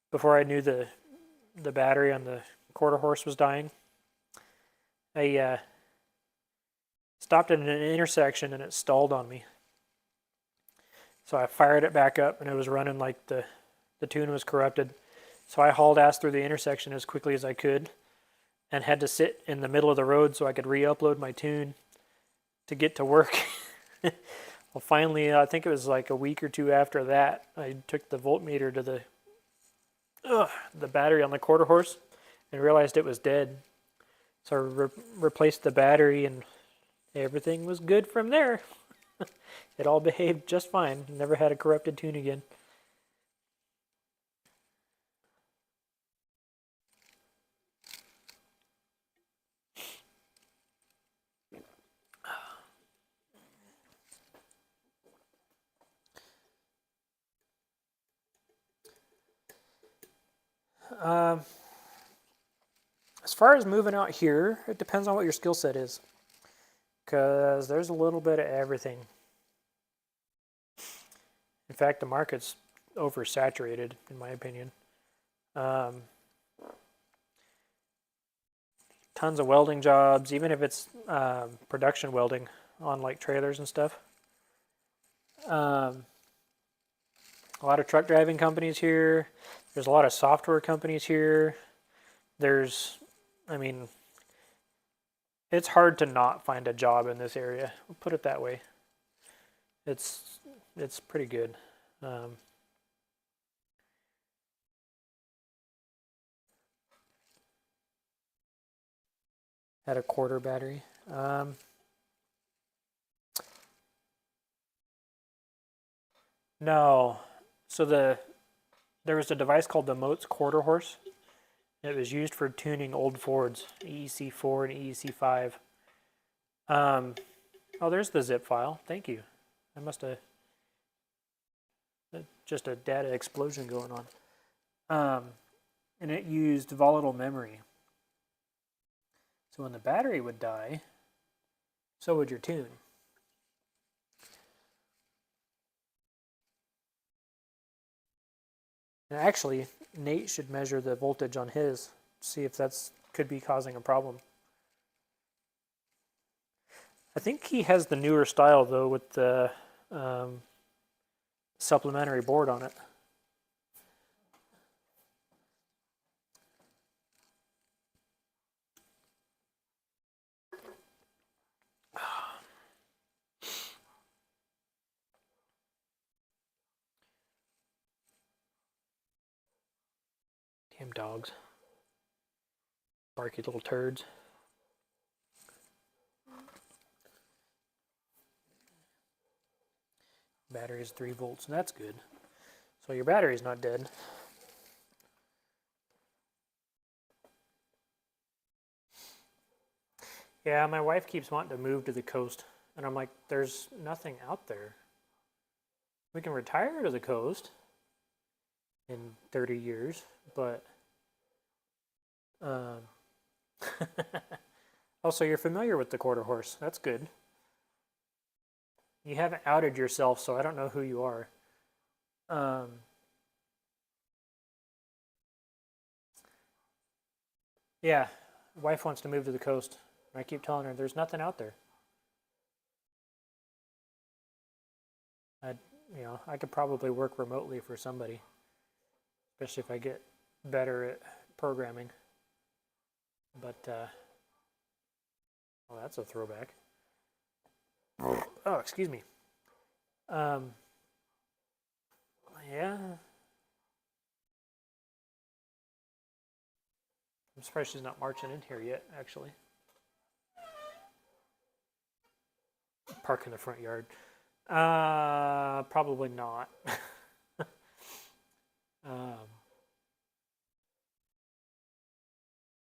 before I knew the battery on the quarter horse was dying, I stopped at an intersection and it stalled on me. So I fired it back up and it was running like the tune was corrupted. So I hauled ass through the intersection as quickly as I could and had to sit in the middle of the road so I could re-upload my tune to get to work. Well, finally, I think it was like a week or two after that, I took the voltmeter to the battery on the quarter horse and realized it was dead. So I replaced the battery and everything was good from there. It all behaved just fine. Never had a corrupted tune again. As far as moving out here, it depends on what your skill set is. Because there's a little bit of everything. In fact, the market's oversaturated, in my opinion. Tons of welding jobs, even if it's production welding on like trailers and stuff. A lot of truck driving companies here. There's a lot of software companies here. I mean, it's hard to not find a job in this area. We'll put it that way. It's pretty good. Had a quarter battery. No. So there was a device called the Motes quarter horse. It was used for tuning old Fords, EEC4 and EEC5. Oh, there's the zip file. Thank you. I must have just a data explosion going on. And it used volatile memory. So when the battery would die, so would your tune. And actually, Nate should measure the voltage on his, see if that's could be causing a problem. I think he has the newer style though with the supplementary board on it. Damn dogs. Barky little turds. Battery is 3 volts, and that's good. So your battery's not dead. Yeah, my wife keeps wanting to move to the coast, and I'm like, there's nothing out there. We can retire to the coast in 30 years, but also you're familiar with the quarter horse. That's good. You haven't outed yourself, so I don't know who you are. Yeah, wife wants to move to the coast. I keep telling her there's nothing out there. I could probably work remotely for somebody, especially if I get better at programming. But well, that's a throwback. Oh, excuse me. Yeah. I'm surprised she's not marching in here yet, actually. Park in the front yard. Probably not.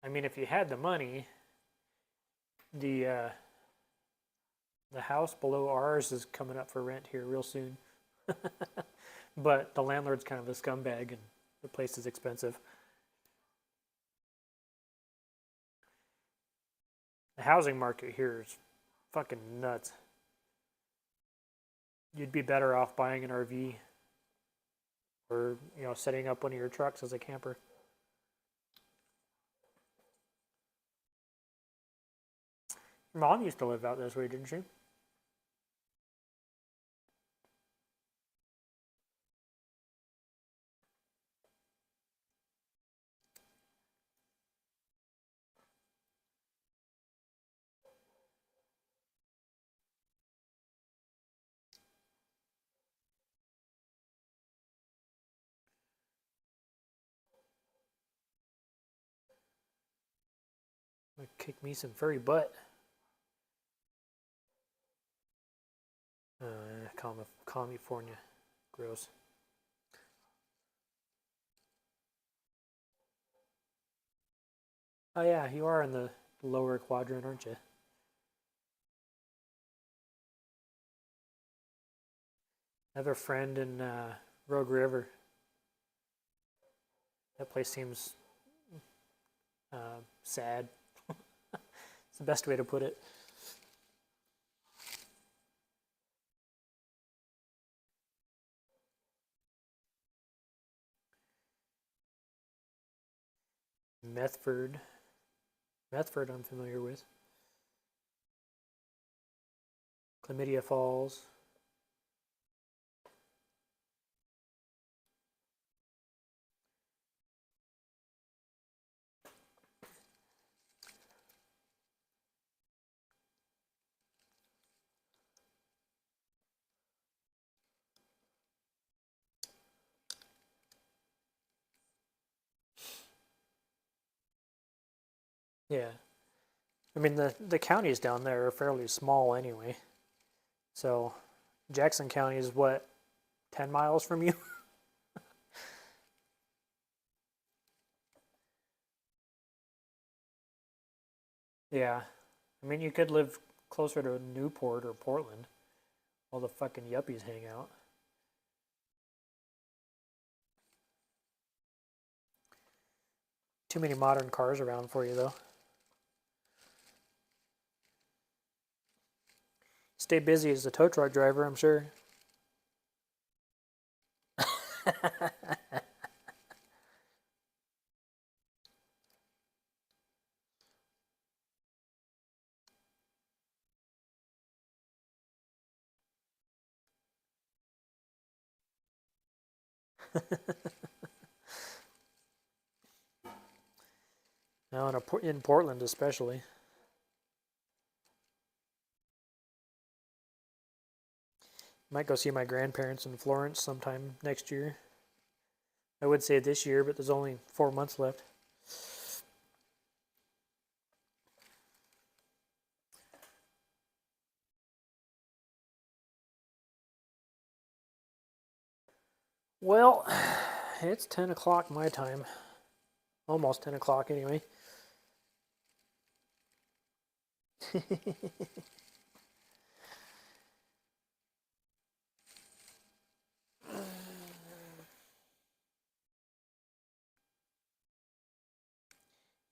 I mean, if you had the money, the house below ours is coming up for rent here real soon. But the landlord's kind of a scumbag and the place is expensive. The housing market here is fucking nuts. You'd be better off buying an RV or, setting up one of your trucks as a camper. Your mom used to live out this way, didn't she? Kick me some furry butt. California. Gross. Oh yeah, you are in the lower quadrant, aren't you? I have a friend in Rogue River. That place seems sad. It's the best way to put it. Methford. Methford I'm familiar with. Chlamydia Falls. Yeah. I mean, the counties down there are fairly small anyway. So, Jackson County is what, 10 miles from you? Yeah. I mean, you could live closer to Newport or Portland. All the fucking yuppies hang out. Too many modern cars around for you, though. Stay busy as a tow truck driver, I'm sure. Now in Portland, especially. Might go see my grandparents in Florence sometime next year. I would say this year, but there's only 4 months left. Well, it's 10 o'clock my time. Almost 10 o'clock anyway.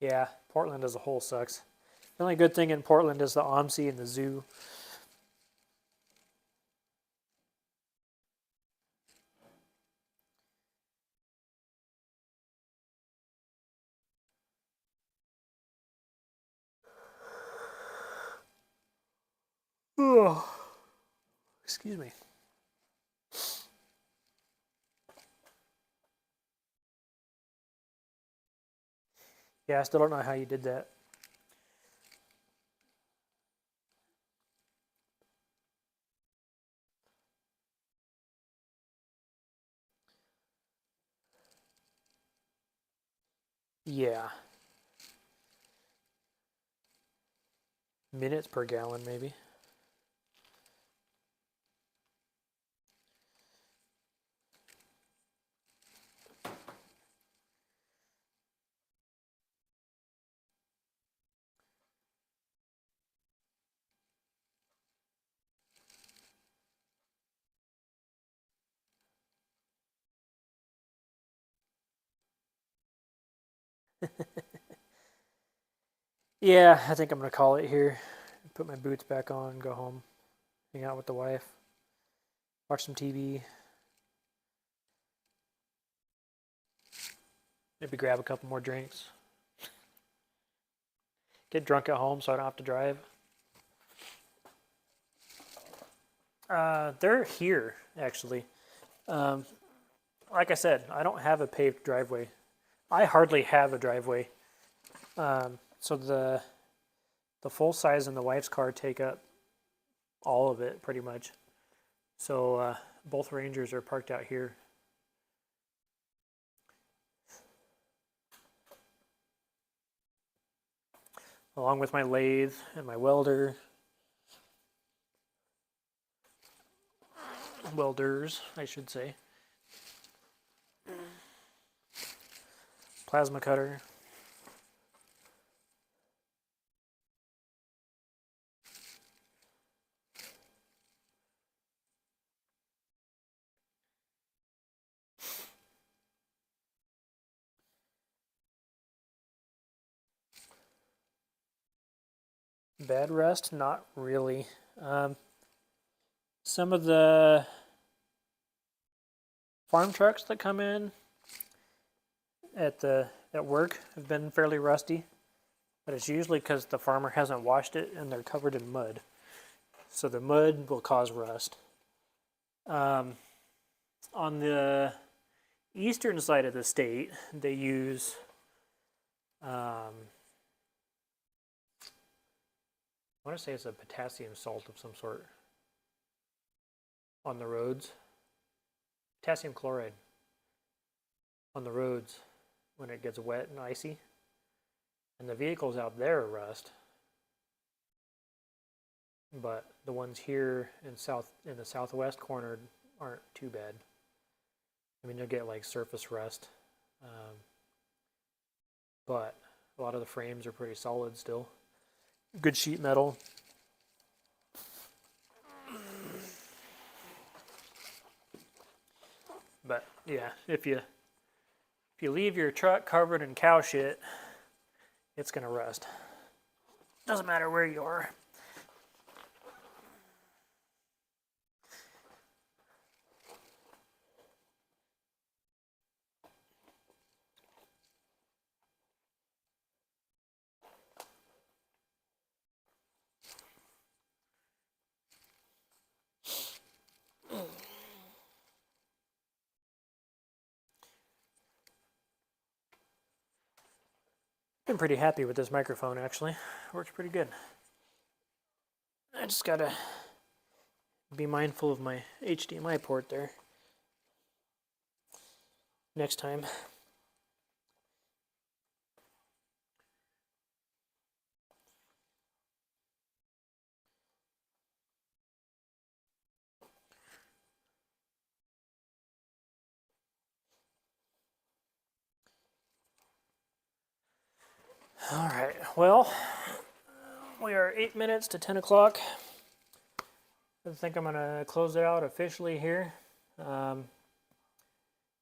Yeah, Portland as a whole sucks. The only good thing in Portland is the OMSI and the zoo. Oh, excuse me. Yeah, I still don't know how you did that. Yeah. Minutes per gallon, maybe. Yeah, I think I'm going to call it here. Put my boots back on, go home, hang out with the wife, watch some TV, maybe grab a couple more drinks. Get drunk at home so I don't have to drive. They're here, actually. Like I said, I don't have a paved driveway. I hardly have a driveway. So the full size and the wife's car take up all of it, pretty much. So both Rangers are parked out here. Along with my lathe and my welder. welders, I should say. Plasma cutter. Bad rust? Not really. Some of the farm trucks that come in at work have been fairly rusty, but it's usually because the farmer hasn't washed it and they're covered in mud. So the mud will cause rust. On the eastern side of the state, they use I want to say it's a potassium salt of some sort on the roads. Potassium chloride on the roads when it gets wet and icy. And the vehicles out there are rust. But the ones here in the southwest corner aren't too bad. I mean, you'll get like surface rust. But a lot of the frames are pretty solid still. Good sheet metal. But yeah, if you leave your truck covered in cow shit, it's gonna rust. Doesn't matter where you are. Been pretty happy with this microphone actually. Works pretty good. I just gotta be mindful of my HDMI port there next time. All right, well, we are 8 minutes to 10 o'clock. I think I'm gonna close it out officially here.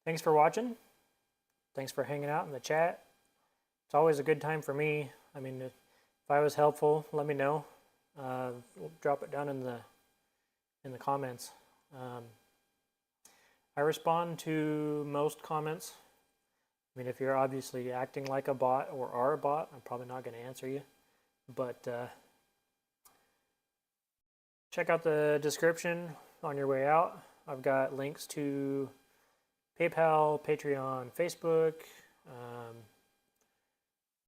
Thanks for watching. Thanks for hanging out in the chat. It's always a good time for me. I mean, if I was helpful, let me know. Drop it down in the comments. I respond to most comments. I mean, if you're obviously acting like a bot or are a bot, I'm probably not going to answer you. But check out the description on your way out. I've got links to PayPal, Patreon, Facebook,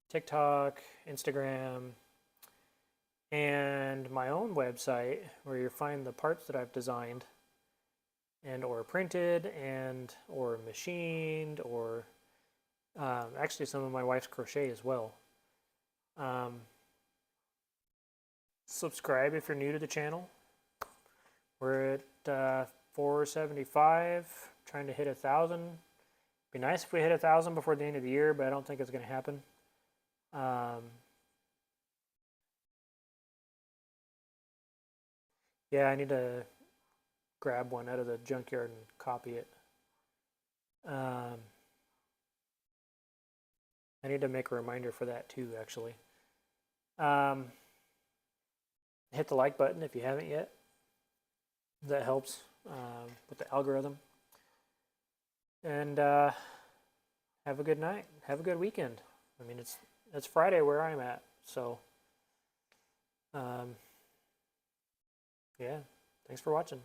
TikTok, Instagram, and my own website where you'll find the parts that I've designed and or printed and or machined or actually some of my wife's crochet as well. Subscribe if you're new to the channel. We're at 475, trying to hit 1,000. Be nice if we hit 1,000 before the end of the year, but I don't think it's going to happen. Yeah, I need to grab one out of the junkyard and copy it. I need to make a reminder for that too, actually. Hit the like button if you haven't yet. That helps with the algorithm. And have a good night. Have a good weekend. I mean, it's Friday where I'm at, so yeah. Thanks for watching.